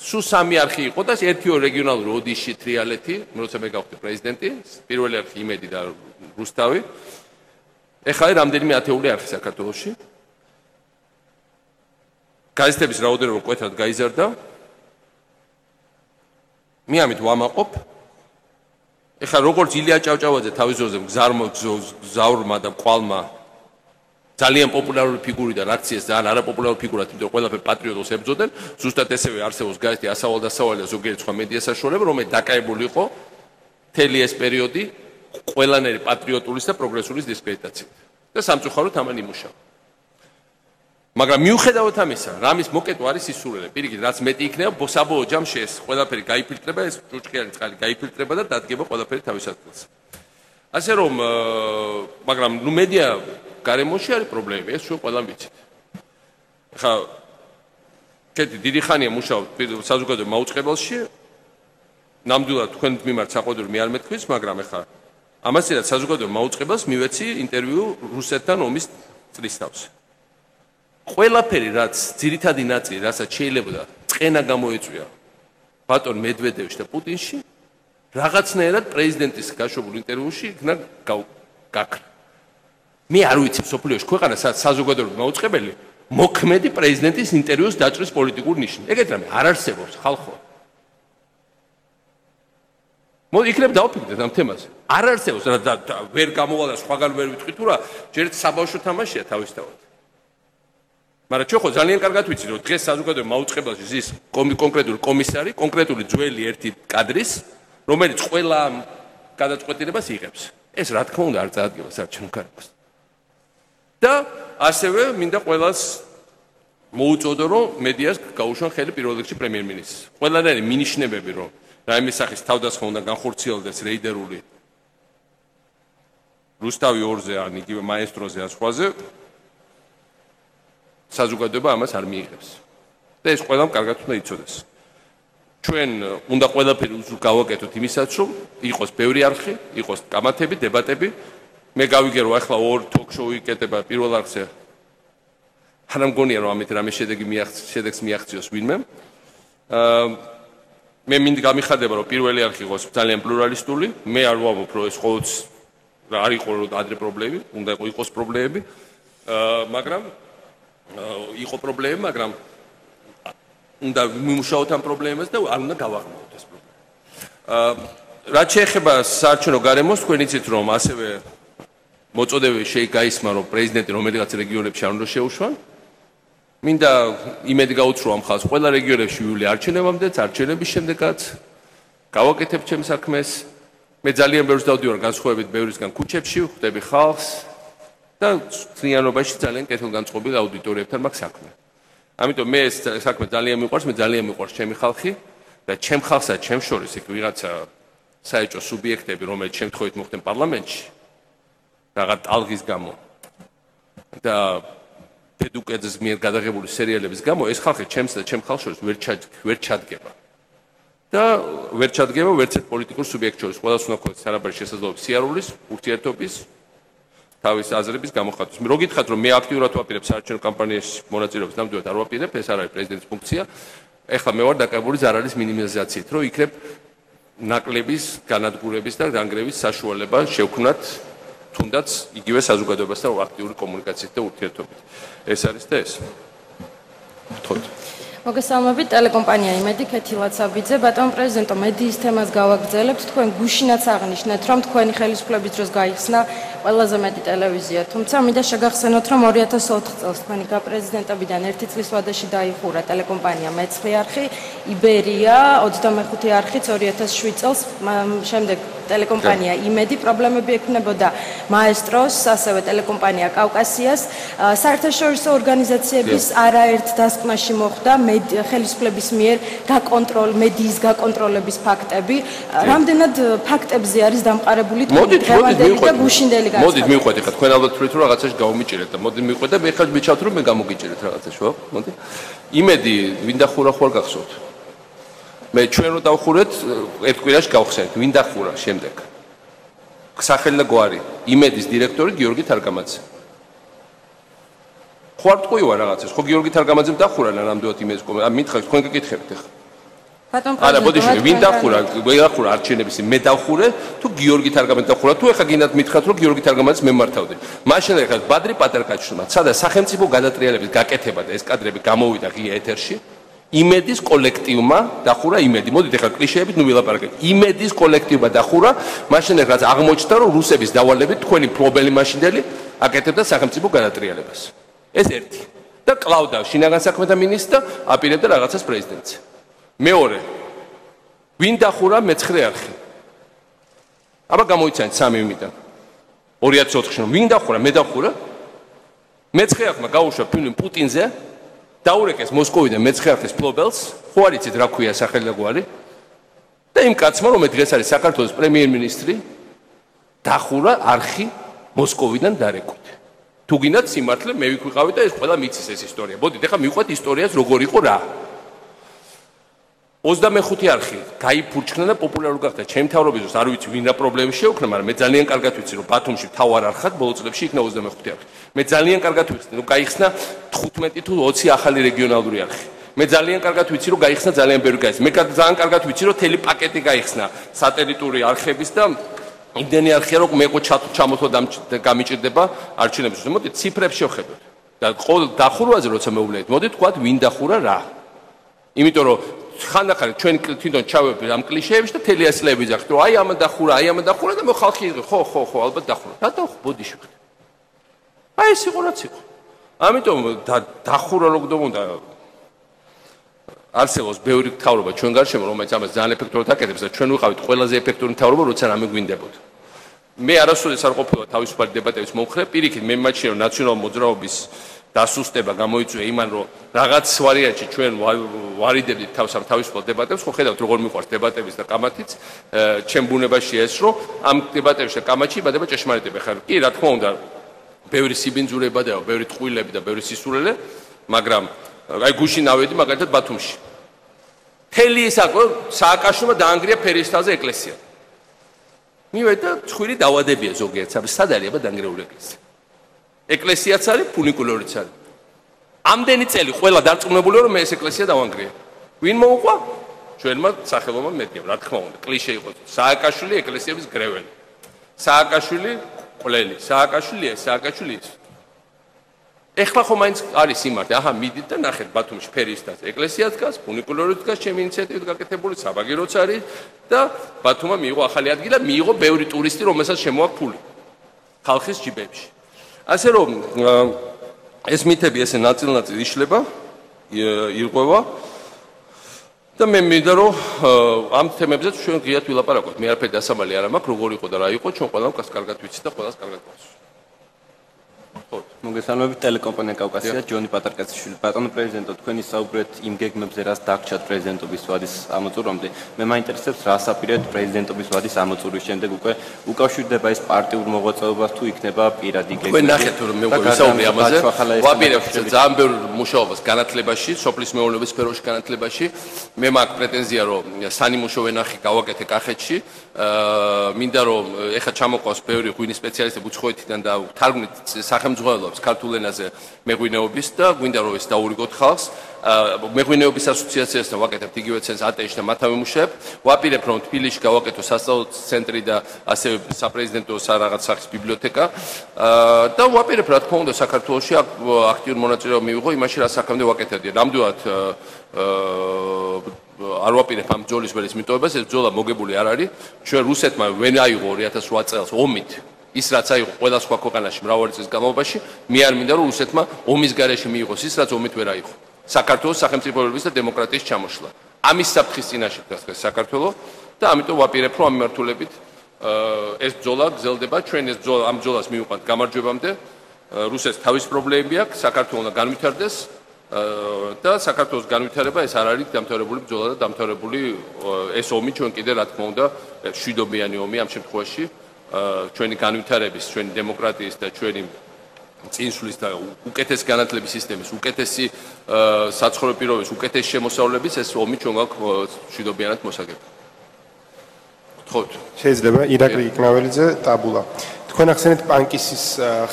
სულ 3 არხი იყო და ერთი რეგიონალური ოდიში, თრიალეთი, როცა მე გავხდი პრეზიდენტი, პირველი არხი იმედი და რუსთავი. ეხლა რამდენიმე ათეული არხი საქართველოში. გაზეთების რაოდენობა მკვეთრად გაიზარდა. მე ამით ვამაყობ. ეხლა როგორც ილია ჭავჭავაძე თავის ძროზე გზავრმა და ყვალმა ძალიან პოპულარული ფიგური და რაქციას ძალიან არაპოპულარული ფიგურად, იმიტომ რომ ყველაფერი პატრიოტოს ებრძოდნენ, ზუსტად ესევე არსებობს გაზეთი ასავალ-დასავალი და ზოგიერთი სხვა მედია საშუალება, რომელიც დაკავებული იყო მთელი ეს პერიოდი ყველანაირი პატრიოტულის და პროგრესულის დისკრედიტაციით. და სამწუხაროდ ამან იმუშავა. მაგრამ მიუხედავად ამისა, რამის მოკეტვა არის სისულელე. პირიქით, რაც მეტი იქნება, საბოლოო ჯამში ეს ყველაფერი გაიფილტრება, ეს ჭუჭყიანი წყალი გაიფილტრება და დადგება ყველაფერი თავის ადგილზე. ასე რომ, მაგრამ მედია გარემოში არის პრობლემები, ეს ჩვენ ყველამ ვიცით. ხა კეთი დიდი ხანია მუშაობ საზოგადოებრივ მაუწყებელში. ნამდვილად თქვენ მიმართ საყოველთაოდ მე არ მეთქვის, მაგრამ ხა ამასთანავე საზოგადოებრივ მაუწყებელს მივეცი ინტერვიუ რუსეთთან ომის წლის თავზე. ყველაფერი, რაც ძირითადი ნაწილი, რასაც შეიძლება წყენა გამოეწვია ბატონ მედვედევში და პუტინში, რაღაცნაირად პრეზიდენტის გაშვებულ ინტერვიუში იქნა გაქრა. მე არ ვიცი სოფლიოში ქვეყანა საზოგადოებრივ მაუწყებელი მოქმედი პრეზიდენტის ინტერვიუს დაჭრის პოლიტიკურ ნიშნით. ეგეთ რამე არ არსებობს ხალხო. მოდი იქნებ დავფიქრდეთ ამ თემაზე. არ არსებობს და ვერ გამოვალა სხვაგან ვერ ვიტყვი თუ რა, ჯერ საბავშვო თამაშია თავისთავად. მაგრამ ჩვენ ხო ძალიან კარგად ვიცით, რომ დღეს საზოგადოებრივ მაუწყებელში ზის კონკრეტული კომისარი, კონკრეტული ძველი ერთი კადრის, რომელიც ყველა გადაწყვეტილებას იღებს. ეს რა თქმა უნდა არ წაადგება საარჩევნო გარემოს. და ასევე მინდა ყველას მოუწოდო, რომ მედიას გაუშვან ხელი პირველ რიგში პრემიერ-მინისტრს. ყველანაირი მინიშნებები, რომ რაიმე სახის თავდასხმა უნდა განხორციელდეს რეიდერული რუსთავი 2-ზე ან იგივე მაესტროზე ან სხვაზე, საზოგადოება ამას არ მიიღებს. და ეს ყველამ კარგად უნდა იცოდეს. ჩვენ უნდა ყველაფერი გავაკეთოთ იმისაც, რომ იყოს ბევრი არხი, იყოს კამათები, დებატები. მე გავიგე, რომ ახლა ორ თოქ-შოუ იკეთება პირველ არხზე. არ მგონია, რომ ამით რამე შედეგს მიაღწიოს ვინმე. მე მინდა გამიხადება, რომ პირველი არხი იყოს ძალიან პლურალისტული. მე არ ვამბობ, რომ ეს ყოველთვის არ იყო ადრე პრობლემები, უნდა იყოს პრობლემები. მაგრამ იყო პრობლემები, მაგრამ უნდა მიმუშაოთ ამ პრობლემას და არ უნდა გავაღმაოთ ეს პრობლემა. რაც შეეხება საარჩევნო გარემოს, თქვენ იცით, რომ ასევე მოწოდებები შეიგაისმა, რომ პრეზიდენტი რომელიღაც რეგიონებში არ უნდა შეუშვან. მინდა იმედი გაუცრო ამ ხალხს, ყველა რეგიონებში ვივლი არჩევნებამდეც, არჩევნების შემდეგაც გავაკეთებ ჩემს საქმეს. მე ძალიან ბევრს დავდივარ განსხვავებით ბევრისგან ქუჩებში, ხვდები ხალხს და წლიანობაში ძალიან კეთილგანწყობილ აუდიტორიებთან მაქვს საქმე. ამიტომ მე ეს საქმე ძალიან მიყვარს, მე ძალიან მიყვარს ჩემი ხალხი და ჩემ ხალხსა ჩემ შორის იქ ვიღაცა საეჭვო სუბიექტები, რომელიც შემთხვევით მოხდნენ პარლამენტში, რაღაც ტალღის გამო და დედუკეძის მიერ გადაღებული სერიალების გამო ეს ხალხი ჩემს და ჩემ ხალხს შორის ვერ ჩადგება. და ვერ ჩადგება ვერც ერთ პოლიტიკურ სუბიექტს შორის. ყველას უნდა ქონდეს არაბარი შესაძლებლობა სიარულის, ურთიერთობის, თავის აზრების გამოხატვის. რო გითხრათ, რომ მე აქტიურად ვაპირებ საარჩევნო კამპანიაში მონაწილეობას, ნამდვილად არ ვაპირებ, ეს არ არის პრეზიდენტის ფუნქცია. ეხლა მე ვარ დაკავებული ზარალის მინიმიზაციით, რომ იქნებ ნაკლების, განადგურების და დანგრევის საშუალება შევქმნათ თუნდაც იგივე საზოგადოებასთან აქტიური კომუნიკაციით და ურთიერთობით. ეს არის და ეს. გთხოვთ. მოგესალმებით, ტელეკომპანია იმედი, ქეთილად საბიძე. ბატონ პრეზიდენტო, მედიის თემას გავაგრძელებთ. თქვენ გუშინაც აღნიშნეთ, რომ თქვენი ხელისუფლების დროს გაიხსნა ყველაზე მეტი ტელევიზია. თუმცა მინდა შეგახსენოთ, რომ 2004 წელს თქვენი გაპრეზიდენტებიდან 1 წლის ვადაში დაიხურა ტელეკომპანია მე-9 არხი, იბერია 25 არხიც 2007 წელს, შემდეგ ტელეკომპანია იმედი, პრობლემები ექნებოდა მაესტროს, ასევე ტელეკომპანია კავკასიას. საერთაშორისო ორგანიზაციების არაერთ დასკვნაში მოხვდა ხელისუფლების მიერ მედიის გაკონტროლების ფაქტები. რამდენად ფაქტებზე არის დამყარებული დღევანდელი და გუშინდელი განცხადება? მოდით მივყვეთ ახლა თქვენ ალბათ თვლით, რომ რაღაცაში გავუმიჭირეთ და მოდით მივყვეთ და მე ხალხ მიჩავთ, რომ მე გამოგიჭირეთ რაღაცაში, ხო? მოდი. იმედი ვინ დახურა ხوار გახსოვთ? მე ჩვენ რო დავხურეთ, ერთ კვირაში გავხსენეთ, ვინ დახურა შემდეგ. სახელი და გვარი, იმედის დირექტორი გიორგი თარგამაძე. ხوار ტყუივა რაღაცას, ხო გიორგი თარგამაძემ დახურა ნამდვილად იმედის კომიტეტი. მითხარით, თქვენ გეკითხებით ახლა. ბატონ არა, ბოდიში, ვინ დახურა? ვეღახურა არჩევნების, მე დავხურე, თუ გიორგი თარგამაძე დახურა, თუ ახლა გინდათ მითხრათ, რომ გიორგი თარგამაძეს მე მართავდი. მაშინ ახლა ბადრი პატარკაჩმა, სადაც სახელმწიფო გადატრიალების გაკეთება და ეს კადრები გამოვიდა ღია ეთერში. იმედის კოლექტივმა დახურა იმედი. მოდით ახლა კლიშეებით ნუ ვილაპარაკეთ. იმედის კოლექტივმა დახურა, მაშინ ახლა აღმოჩნდა, რომ რუსების დავალებით თქვენი ფლობელი მაშინდელი აკეთებდა სახელმწიფო გადატრიალებას. ეს ერთი. და კლავდა შინაგან საქმეთა მინისტრს და აპირებდა რაღაცას პრეზიდენტს. მეორე. ვინ დახურა მე-9 არხი? აბა გამოიცანეთ 3 იმიდან. 2004 წელს ვინ დახურა? მე დახურა. მე-9 არხმა გაუშვა ფილმი პუტინზე. დაურეკეს მოსკოვიდან მე-9 არხის ფლობელს, ხო არ იცით რა ქვია სახელი და გვარი? და იმ კაცმა, რომელიც დღეს არის საქართველოს პრემიერ-მინისტრი, დახურა არხი მოსკოვიდან დარეკუთ. თუ გინდათ სიმართლე, მე ვიქვიყავი და ეს ყველა მიცის ეს ისტორია. მოდით, ახლა მივყვეთ ისტორიას როგორ იყო რა. 25 არხი გაიფურჩქნა და პოპულარული გახდა. ჩემი მთავრობის დროს არ ვიცი ვინ რა პრობლემები შეუქმნა, მაგრამ მე ძალიან კარგად ვიცი, რომ ბათუმში მთავარ არხად ბოლო წლებში იქნა 25 არხი. მე ძალიან კარგად ვიცი, რომ გაიხსნა 15 თუ 20 ახალი რეგიონალური არხი. მე ძალიან კარგად ვიცი, რომ გაიხსნა ძალიან ბევრი გაიხსნა. მე ძალიან კარგად ვიცი, რომ თელი პაკეტი გაიხსნა სატელიტური არხების და იმდენი არხია, რომ მე ჩამოთვა გამიჭირდება არჩევნების დროს. მოდით ციფრებს შევხედოთ. და ყოველ დახურვაზე როცა მეუბნებით, მოდით თქვათ ვინ დახურა რა. იმიტომ რომ ხანდახან ჩვენ თვითონ ჩავები ამ კლიშეებში და თელი ასლები ძახთ, რომ აი ამან დახურა და მე ხალხი ხო, ალბათ დახურა. და ბოდიში ხარ. აი ეს იყო რაც იყო. ამიტომ დახურა რო გდომოდა არსებობს ბევრი მთავრობა ჩვენ გარშემო, რომელიც ამას ძალიან ეფექტურად აკეთებს და ჩვენ ვიყავით ყველაზე ეფექტური მთავრობა, როცა რამე გვინდებოდა. მე არასოდეს არ ყოფილა თავისუფალი დებატების მომხრე, პირიქით მე მაშინ რომ ნაციონალურ მოძრაობის დასუსტება გამოიწვია იმან, რომ რაღაც ვარიანტში ჩვენ ვარიდებდით თავს ამ თავისუფალ დებატებს, ხო ხედავთ როგორ მიყვარს დებატების და კამათიც, ჩემ ბუნებაში ეს რომ ამ დებატებში და კამათში იბადება ჭეშმარიტება. ხარ კი, რა თქმა უნდა, ბევრი სიბინძურება და ბევრი ტყუილები და ბევრი სისულელე, მაგრამ აი გუშინ ავედი მაგალითად ბათუმში. მთელი ის სააკაშვილმა დაანგრია ფერისთავზე ეკლესია. მივედი და ცხვირი დავადებია ზოგიერთ საფრთხეს. სად არის აბა დაანგრეული ეკლესია? ეკლესიაც არის, ფუნიკულორიც არის. ამდენი წელი ყველა დარწმუნებული რომ მე ეს ეკლესია დავანგრია. ვინ მოუყვა? ჩვენმა სახელმწიფო მედიამ, რა თქმა უნდა, კლიშე იყო. სააკაშვილი ეკლესიების გრეველი. სააკაშვილი ყვლელი, სააკაშვილი ეს, სააკაშვილი ის. ეხლა ხო მაინც არის სიმართლე, აჰა, მიდით და ნახეთ ბათუმში ფერისთავზე ეკლესიაც დგას, ფუნიკულორიც დგას, ჩემი ინიციატივით გაკეთებული, საბაგიროც არის და ბათუმმა მიიღო ახალი ადგილი და მიიღო ბევრი ტურისტი, რომელსაც შემოაქვს ფული. ხალხის ჯიბებში. ასე რომ ეს მითები ესე ნაწილ-ნაწილ იშლება, ირღვევა და მე მინდა რომ ამ თემებზე ჩვენ ღიად ვილაპარაკოთ. მე არაფერი დასამალი არ მაქვს, როგორ იყო და რა იყო, ჩვენ ყველამ კარგად ვიცით და ყველას კარგად გვაქვს. მოგესალმებით ტელეკომპანია კავკასია ჯონი პატარკაციშვილი. ბატონო პრეზიდენტო, თქვენი საუბრეთ იმ გეგმებზე, რაც დაგჭათ პრეზიდენტობის ვადის ამოწურვამდე. მე მაინტერესებს, რას აპირებთ პრეზიდენტობის ვადის ამოწურვის შემდეგ უკვე უკავშირდება ეს პარტიურ მოღვაწეობას თუ იქნება პირადი გეგმა. თქვენ ნახეთ რომ მე ვისაუბრე ამაზე. ვაპირებთ ძალიან ბევრ მუშაობას განათლებაში, სოფლის მეურნეობის სფეროში განათლებაში. მე მაქვს პრეტენზია რომ სანიმუშო ვენახი გავაკეთე კახეთში. მინდა რომ ეხლა ჩამოყავს ბევრი ღვინის სპეციალისტები უცხოეთიდან და თარგმნით სახელმძღვანელოებს ქართულ ენაზე მეღვინეობის და გვინდა რომ ეს დაურიგოთ ხალხს. მეღვინეობის ასოციაციასთან ვაკეთებთ იგივე ცენს ატენში და მათთან ვიმუშავებ. ვაპირებ რომ თბილისში გავაკეთო სასწავლო ცენტრი და ასევე საპრეზიდენტო რაღაც სახის ბიბლიოთეკა და ვაპირებ რა თქმა უნდა საქართველოში აქტიური მონაწილეობა მივიღო იმაში რა საქმე ვაკეთებდი. ნამდვილად არ ვაპირებ ამ ბრძოლის ველის მიტოვებას, ეს ბრძოლა მოგებული არ არის. ჩვენ რუსეთმა ვერ აიღო 2008 წელს ომით ის რაც აიღო ყველა სხვა ქვეყანაში მრავალი წლის განმავლობაში, მე არ მინდა რომ რუსეთმა ომის გარეშე მიიღოს ის რაც ომით ვერ აიღო. საქართველოს სახელმწიფოების და დემოკრატიის ჩამოშლა. ამის საფრთხის წინაშე დგას საქართველო და ამიტომ ვაპირებ რომ ამ მიმართულებით ეს ბრძოლა გრძელდება. ჩვენ ეს ბრძოლა ამ ბრძოლას მივიყვანთ გამარჯვებამდე. რუსეთს თავის პრობლემები აქვს, საქართველო უნდა განვითარდეს და საქართველოს განვითარება ეს არ არის დამთავრებული ბრძოლა და დამთავრებული ეს ომი ჩვენ კიდე რა თქმა უნდა შვიდობიანი ომი ამ შემთხვევაში ჩვენი განვითარების, ჩვენი დემოკრატიის და ჩვენი წინსვლის და უკეთეს განათლების სისტემის, უკეთესი საცხოვრებელ პირობების, უკეთეს შემოსავლების ეს ომი ჩვენ გვაქვს შვიდობიანად მოსაგები. გთხოვთ. შეიძლება ირაკლი იკნაველიძე ტაბულა. თქვენ ახსენეთ პანკისის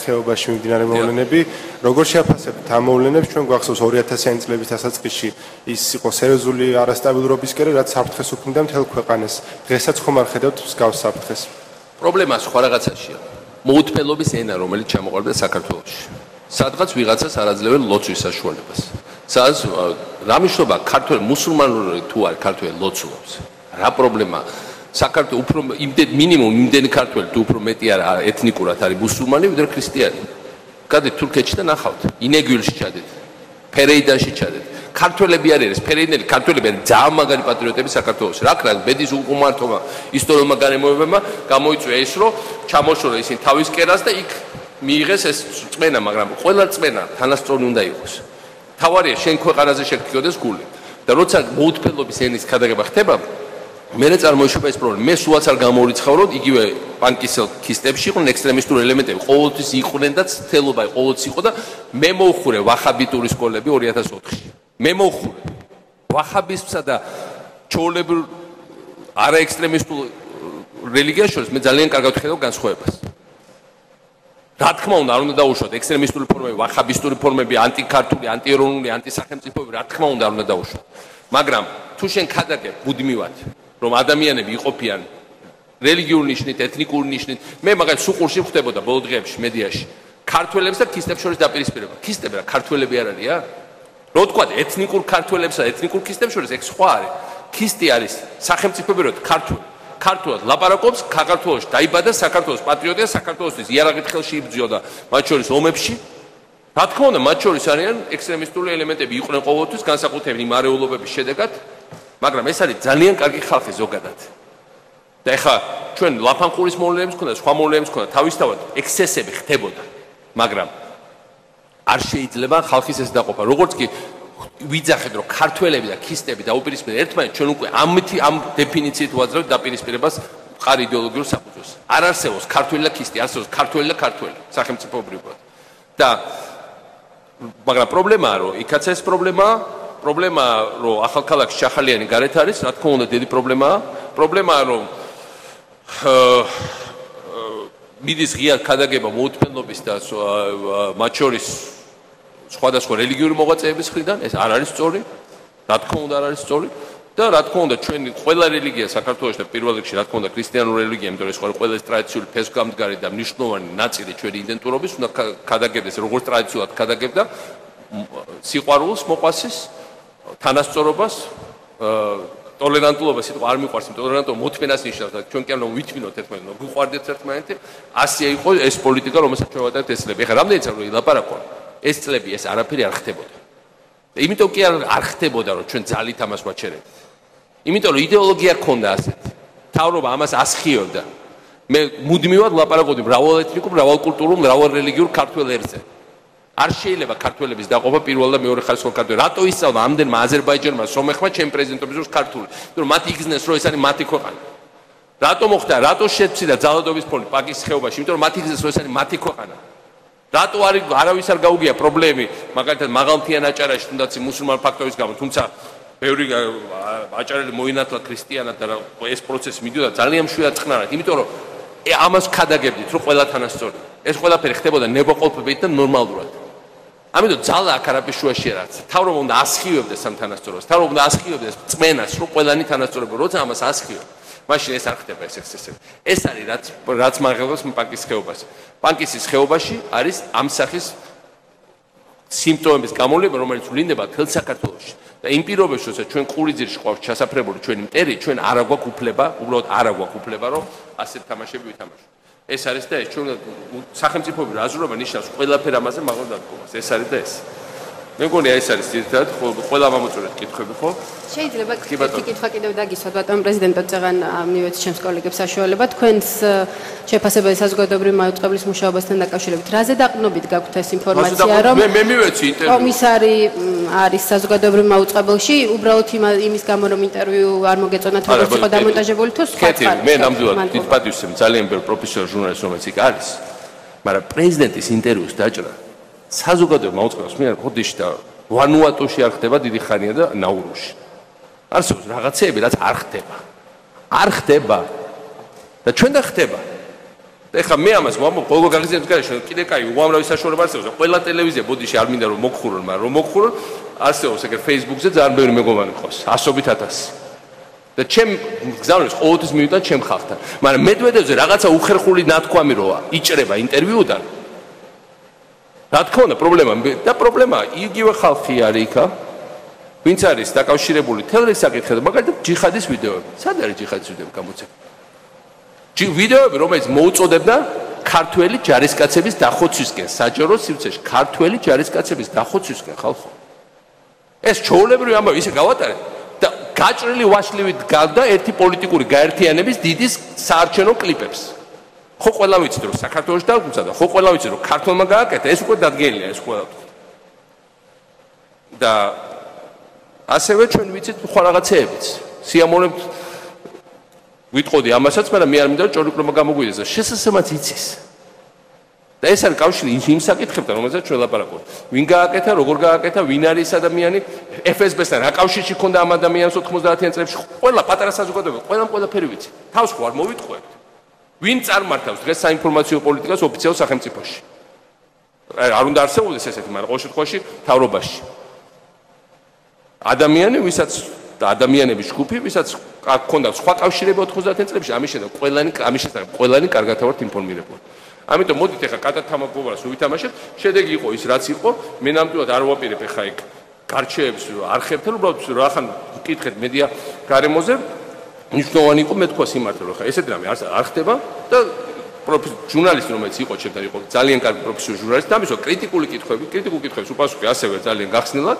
ხეობაში მიმდინარე მოვლენები, როგორ შეაფასებთ ამ მოვლენებს? ჩვენ გვახსოვს 2000-იანი წლების დასაწყისში ის იყო სერიოზული არასტაბილურობისკენ, რაც საფრთხეს უქმნიდა მთელ ქვეყანას. დღესაც ხომ არ ხედავთ მსგავს საფრთხეს? პრობლემა სხვა რაღაცაშია. მოუთმელობის ენა, რომელიც ჩამოყალიბდა საქართველოში. სადღაც ვიღაცას არ აძლევენ ლოცვის საშუალებას. სადაც რა მნიშვნელობა ქართველ მუსულმანური თუ არ ქართველ ლოცულობს? რა პრობლემაა? საქართველოს უფრო მინიმუმ იმდენი ქართველი თუ უფრო მეტი არა ეთნიკურად არის მუსულმანი, ვიდრე ქრისტიანი. გადეთ თურქეთში და ნახავთ, ინეგვილში ჩადეთ, ფერეიდანში ჩადეთ. ქართველები არის ფერეიდნელი ქართველები არის ძალიან მაგარი პატრიოტები საქართველოს. რა ქრა ბედის უკუმართობა ისტორიულმა გარემოებებმა გამოიწვია ის, რომ ჩამოშორა ისინი თავის კერას და იქ მიიღეს ეს წმენა, მაგრამ ყველა წმენა თანასწორი უნდა იყოს. თავარია შენ ქვეყანაზე შეგდგოდეს გული. და როცა მოუთმელობის ენის ქადაგება ხდება, მერე წარმოიშვება ეს პრობლემა. მე სულაც არ გამორიცხავროთ, იგივე პანკისელ ქისტებში იყვნენ ექსტრემისტური ელემენტები, ყოველთვის იყვნენ და ცდელობა ყოველთვის იყო და მე მოვხურე ვაჰაბიტური სკოლები 2004-ში. მე მოვხურე ვაჰაბიზმსა და ჩაოლებრივ არაექსტრემისტულ რელიგიას შორის მე ძალიან კარგად ვხედავ განსხვავებას. რა თქმა უნდა, არ უნდა დაუშვათ ექსტრემისტული ფორმები, ვაჰაბისტური ფორმები, ანტიქართული, ანტიეროვნული, ანტისახელმწიფოები, რა თქმა უნდა, არ უნდა დაუშვათ. მაგრამ თუ შენ ქადაგებ ბუდმივად, რომ ადამიანები იყოფიან რელიგიურ ნიშნით, ეთნიკურ ნიშნით, მე მაგალითად სუყურში ხდებოდა ბოლო დღეებში მედიაში ქართველებს და ქისტებს შორის დაპირისპირება. ქისტები რა ქართველები არ არიან? რო თქვა ეთნიკურ ქართველებსა და ეთნიკურ ქისტებს შორის ეგ სხვა არის. ქისტი არის სახელმწიფოებრივად ქართველი. ქართულად ლაპარაკობს, საქართველოში დაიბადა, საქართველოს პატრიოტია, საქართველოსთვის იარაღით ხელში იბრძოდა მათ შორის ომებში. რა თქმა უნდა, მათ შორის არიან ექსტრემისტული ელემენტები, იყვნენ ყოველთვის განსაკუთრებით იმ არეულობების შედეგად, მაგრამ ეს არის ძალიან კარგი ხალხი ზოგადად. და ეხლა ჩვენ ლაფანყურის მოვლენებს ქონდა, სხვა მოვლენებს ქონდა, თავისთავად ექსცესები ხდებოდა, მაგრამ არ შეიძლება ხალხის ეს დაყოფა. როგორც კი ვიძახეთ, რომ ქართველები და ქისტები დაუპირისპირდნენ ერთმანეთს, ჩვენ უკვე ამ დეფინიციით ვაძლევთ დაპირისპირებას მყარ იდეოლოგიურ საფუძველს. არ არსებობს ქართველი და ქისტი, არსებობს ქართველი და ქართველი სახელმწიფოებრივად. და მაგრამ პრობლემაა, რომ იქაც ეს პრობლემაა პრობლემაა, რომ ახალქალაქში ჩახალიანი გარეთ არის, რა თქმა უნდა, დიდი პრობლემაა. პრობლემაა, რომ მიდის ღია ქადაგება მოუთმენლობის და მათ შორის სხვადასხვა რელიგიური მოღვაწეების მხრიდან, ეს არ არის სწორი, რა თქმა უნდა არ არის სწორი და რა თქმა უნდა ჩვენი ყველა რელიგია საქართველოში და პირველ რიგში რა თქმა უნდა ქრისტიანული რელიგია, იმიტომ რომ ეს ყველა ტრადიციული ფესვგამდგარი და მნიშვნელოვანი ნაწილი ჩვენი იდენტურობის უნდა ქადაგებდეს, როგორც ტრადიციულად ქადაგებდა სიყვარულს, მოყვასის, თანასწორობას, ტოლერანტულობა სიტყვა არ მიყვარს, ტოლერანტობა მოთმენას ნიშნავს და ჩვენ კი არ ვითმინოთ ერთმანეთს, გვიყვარდეთ ერთმანეთი, ასე იყო ეს პოლიტიკა, რომელსაც ჩვენ ვატარებთ ეს წლები. ეხლა რამდენიც არ ვილაპარაკო, ეს წლები ეს არაფერი არ ხდებოდა. იმიტომ კი არ ხდებოდა, რომ ჩვენ ძალით ამას ვაჩერებთ. იმიტომ რომ იდეოლოგია ქონდა ასეთი. თავრობა ამას ასხიობდა. მე მუდმივად ვლაპარაკობდი მრავალეთნიკურ, მრავალკულტურულ, მრავალრელიგიურ ქართველ ერზე. არ შეიძლება ქართველების დაყოფა პირველ და მეორე ხარისხიან ქართველებს. რატო ისწავლა ამდენმა აზერბაიჯანმა, სომეხმა ჩემ პრეზიდენტობის დროს ქართული? იმიტომ რომ მათ იგზნეს, რომ ეს არის მათი ქვეყანა. რატო მოხდა? რატო შეცვიდა ძალადობის ფონი პაკის ხეობაში? იმიტომ რომ მათ იგზნეს, რომ ეს არის მათი ქვეყანა. რატო არავის არ გაუგია პრობლემი, მაგალითად მაღალმთიან აჭარაში, თუნდაც მუსულმან ფაქტორის გამო, თუმცა ბევრი აჭარელი მოინათლა ქრისტიანად და ეს პროცესი მიდიოდა ძალიან მშვიდად წყნარად, იმიტომ რომ ამას ქადაგებდით, რომ ყველა თანასწორი. ეს ყველაფერი ხდებოდა ნებაყოფებით და ნორმალურად. ამიტომ ძალა აქ არაფერ შუაში არ არის. თავრობა უნდა ასხივებდეს ამ თანასწორობას. თავრობა უნდა ასხივებდეს წმენას, რომ ყველანი თანასწორები, როცა ამას ასხივებ, მაშინ ეს არ ხდება ეს ექსცესი. ეს არის რაც მაღლობს პანკის ხეობაში. პანკის ხეობაში არის ამ სახის სიმპტომების გამოვლება, რომელიც ვლინდება თელ საქართველოში. და იმ პირობებში, როცა ჩვენ ყურიძირში ყავს ჩასაფრებული ჩვენი მტერი, ჩვენ არ აგვაქვს უფლება, უბრალოდ არ აგვაქვს უფლება, რომ ასეთ თამაშები ვითამაშოთ. ეს არის და ეს ჩვენ სახელმწიფოები რაზრობა ნიშნავს ყველაფერ ამაზე მაღალ დადგომას. ეს არის და ეს. მე მგონი ეს არის ძირითადად ყველა მომწონეთ კითხვები ხო? შეიძლება ერთი კითხვა კიდევ დაგისვათ ბატონ პრეზიდენტო წეღან მივეც ჩემს კოლეგებს საშუალება თქვენს შეფასებაზე საზოგადოებრივი მაუწყებლის მუშაობასთან დაკავშირებით რაზე დაყრდნობით გაქვთ ეს ინფორმაცია რომ მე მივეცი ინტერვიუ კომისარი არის საზოგადოებრივ მაუწყებელში უბრალოდ იმის გამო რომ ინტერვიუ არ მოგეწონათ როგორც იყო დამონტაჟებული თუ სხვა კეთილი მე ნამდვილად დიდ პატივს ძალიან ბევრი პროფესიონალი ჟურნალისტი რომელიც იქ არის მაგრამ პრეზიდენტის ინტერვიუს დაჭრა საზოგადოებრივ მაუწყებელს მე ხოდიში და ვანუატუში არ ხდება დიდი ხანია და ნაურუში არსებობს რაღაცეები რაც არ ხდება. არ ხდება. და ჩვენ და ხდება. ეხლა მე ამას ვამბობ ბოლო გაგიზიებს გარეშე კიდე კაი უამრავი საშუალება არსებობს. ყველა ტელევიზია ბოდიში არ მინდა რომ მოგხურონ, მაგრამ რომ მოგხურონ არსებობს ეგრე Facebook-ზე ძალიან ბევრი მეგობარი ყავს. 100-1000. და ჩემ გზავნილს ყოველთვის მივიდა ჩემ ხალხთან. მაგრამ მედვედევზე რაღაცა უხერხული ნათქვამი როა იჭრება ინტერვიუდან. რა თქმა უნდა პრობლემა იგივე ხალხი არის იქა. ვინც არის დაკავშირებული თელრის საკითხებზე, მაგალითად ჯიხადის ვიდეოები. სად არის ჯიხადის ვიდეოები გამოცემული? ვიდეოები, რომელიც მოუწოდებდა ქართველი ჯარისკაცების დახოცვისკენ, საჯარო სივრცეში, ქართველი ჯარისკაცების დახოცვისკენ, ხალხო. ეს ჩაოლებრივი ამბავი ისე გავატარეთ და გაჭრილი ვაშლივით გავდა ერთი პოლიტიკური გაერთიანების დიდის საარჩევნო კლიპებს. ხო ყველა ვიცით რომ საქართველოს დაგვიცა და ხო ყველა ვიცით რომ ქართველმა გააკეთა, ეს უკვე დადგენილია ეს ყველა. და ასევე ჩვენ ვიცით სხვა რაღაცეებიც. სიამოვნებთ ვიტყოდი ამასაც, მაგრამ მე არ მინდა რომ ჭორიკრომა გამოგვიდეს და შესაძლოა იცის. და ეს არის კავშირი იმ საკითხებთან, რომელზეც ჩვენ ლაპარაკობთ. ვინ გააკეთა, როგორ გააკეთა, ვინ არის ეს ადამიანი, FSB-სთან რა კავშირი ჰქონდა ამ ადამიანს 90-იან წლებში, ყველა პატარა საზოგადოება, ყველაფერი ვიცი. თავს ხო არ მოვიტყუებთ. ვინ წარმართავს დღეს საინფორმაციო პოლიტიკას ოფიციალურ სახელმწიფოში? არ უნდა არსებობდეს ესეთი, მაგრამ ყოველ შემთხვევაში თავრობაში. ადამიანი, ვისაც და ადამიანების ჯგუფი, ვისაც ჰქონდა სხვა კავშირები 90-იან წლებში, ამის შესახებ ყველანი კარგად ვართ ინფორმირებული. ამიტომ მოდით ახლა კატად თამაგოვარას ვითამაშეთ, შედეგი იყო ის რაც იყო, მე ნამდვილად არ ვაპირებ ახლა იქ გარჩევებს არხებთან, უბრალოდ რახან ვკითხეთ მედია გარემოზე, მნიშვნელოვანი იყო მე თქვა სიმართლე, რომ ხა ესეთი რამე არ ხდება და ჟურნალისტი რომელიც იყო ჩემთან იყო ძალიან კარგი პროფესიონალი ჟურნალისტი, ამისო კრიტიკული კითხვების უპასუხე ასევე ძალიან გახსნილად.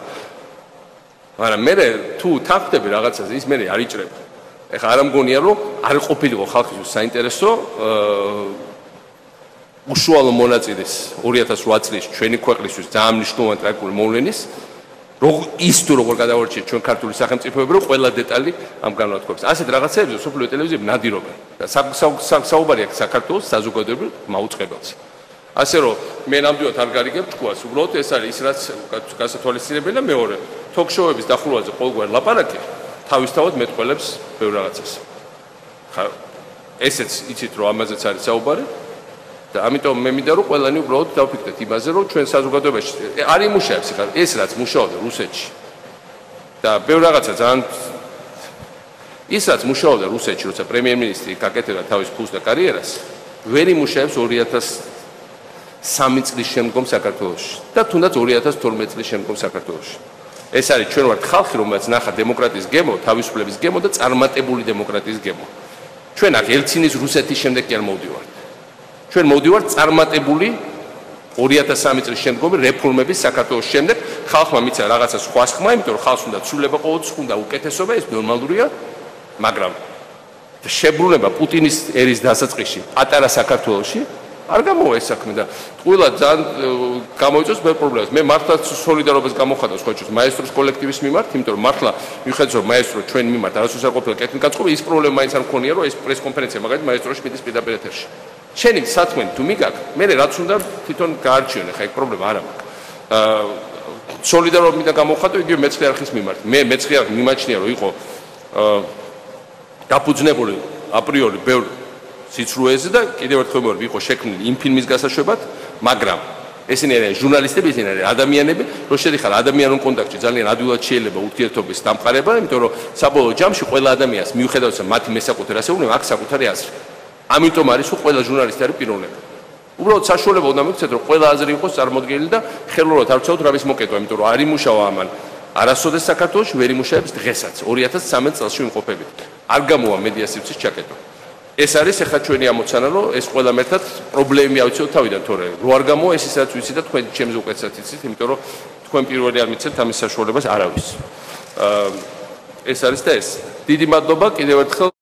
მაგრამ მე თუ თანხდები რაღაცაზე ის მე არ იჭრება. ეხლა არ მგონია რომ არ ყოფილიყო ხალხისთვის საინტერესო უშუალო მონაწილის 2008 წლის ჩვენი ქვეყნისთვის ძალიან მნიშვნელოვანი ტრაგიკული მოვლენის ის თუ როგორ გადავარჩიეთ ჩვენ ქართული სახელმწიფოები რომ ყველა დეტალი ამ განმარტოებს. ასეთ რაღაცეებზე სოფლიო ტელევიზიები ნადირობენ. და საუბარია საქართველოს საზოგადოებრივ მაუწყებელს. ასე რომ მე ნამდვილად არ გარიგებ თქვას, უბრალოდ ეს არის ის რაც გასათვალისწინებელია მეორე. თოქ-შოუების დახურვაზე ყოველგვარ ლაპარაკი თავისთავად მეტყველებს ბევრ რაღაცას. ხა ესეც იცით რომ ამაზეც არის საუბარი და ამიტომ მე მინდა რომ ყველანი უბრალოდ დავფიქრდეთ იმაზე რომ ჩვენ საზოგადოებაში არ იმუშავებს ხა ეს რაც მუშაობდა რუსეთში და ბევრ რაღაცა ძალიან ის რაც მუშაობდა რუსეთში როცა პრემიერ-მინისტრი გაკეთებდა თავის ფულს და კარიერას ვერ იმუშავებს 2003 წლის შემდგომ საქართველოში და თუნდაც 2012 წლის შემდგომ საქართველოში. ეს არის ჩვენ ვართ ხალხი, რომელიც ნახა დემოკრატიის გემო, თავისუფლების გემო და წარმატებული დემოკრატიის გემო. ჩვენ აქ ელცინის რუსეთის შემდეგ კი არ მოვდივართ. ჩვენ მოვდივართ წარმატებული 2003 წლის შემდგომი რეფორმების საქართველოს შემდეგ ხალხმა მიცა რაღაცა სხვა ხმა, იმიტომ რომ ხალხს უნდა ცვლილება ყოველთვის უნდა უკეთესობა, ეს ნორმალურია, მაგრამ შებრუნება პუტინის ერის დასაწყისში პატარა საქართველოში არ გამოვა ეს საქმე და ტყუილად ძალიან გამოიწვევს მე პრობლემას. მე მართლაც სოლიდარობას გამოხატავს ხოჭოს მაესტროს კოლექტივის მიმართ, იმიტომ რომ მართლა მიხედავს რომ მაესტრო ჩვენ მიმართ არასდროს არ ყოფილა კეთილგანწყობა, ის პრობლემა მაინც არ მქონია რომ ეს პრესკონფერენცია მაგალითად მაესტროში მიდის პირდაპირ ეთერში. შენი სათქმელი თუ მიგაკ, მე რაც უნდა თვითონ გაარჩიონ, ხა ეგ პრობლემა არ აქვს. სოლიდარობა მინდა გამოხატო იგივე მეცხრე არხის მიმართ. მე მეცხრე არხი მიმაჩნია რომ იყო დაფუძნებული აპრიორი ბევრ სიცრუეზე და კიდევ ერთხელ მოვიდა იყო შექმნილი იმ ფილმის გასაშვებად, მაგრამ ესენი არიან ჟურნალისტები, ესენი არიან ადამიანები, რომ შედიხარ ადამიანურ კონტაქტში ძალიან ადვილად შეიძლება ურთიერთობის დამყარება, იმიტომ რომ საბოლოო ჯამში ყველა ადამიანს მიუხედავად იმისა, მათი მესაკუთრე ასეულნება აქვს საკუთარი აზრი. ამიტომ არის რომ ყველა ჟურნალისტი არის პიროვნება. უბრალოდ საშუალება უნდა მიგცეთ, რომ ყველა აზრი იყოს წარმოდგენილი და ხელოვნურად არ ვცადოთ რა ვის მოკეტვა, იმიტომ რომ არ იმუშავა ამან არასოდეს საქართველოში, ვერ იმუშავებს დღესაც 2013 წელს ვიმყოფებით. არ გამოვა მედია სივრცის ჩაკეტვა. ეს არის ახლა ჩვენი ამოცანა, რომ ეს ყველა მერთად პრობლემები ავიცილოთ თავიდან, თორე რო არ გამოვა ეს ისაც ვიცი და თქვენ ჩემზე უკეთესად იცით, იმიტომ რომ თქვენ პირველი არ მიცეთ ამის საშუალებას არავის. ეს არის და ეს. დიდი მადლობა კიდევ ერთხელ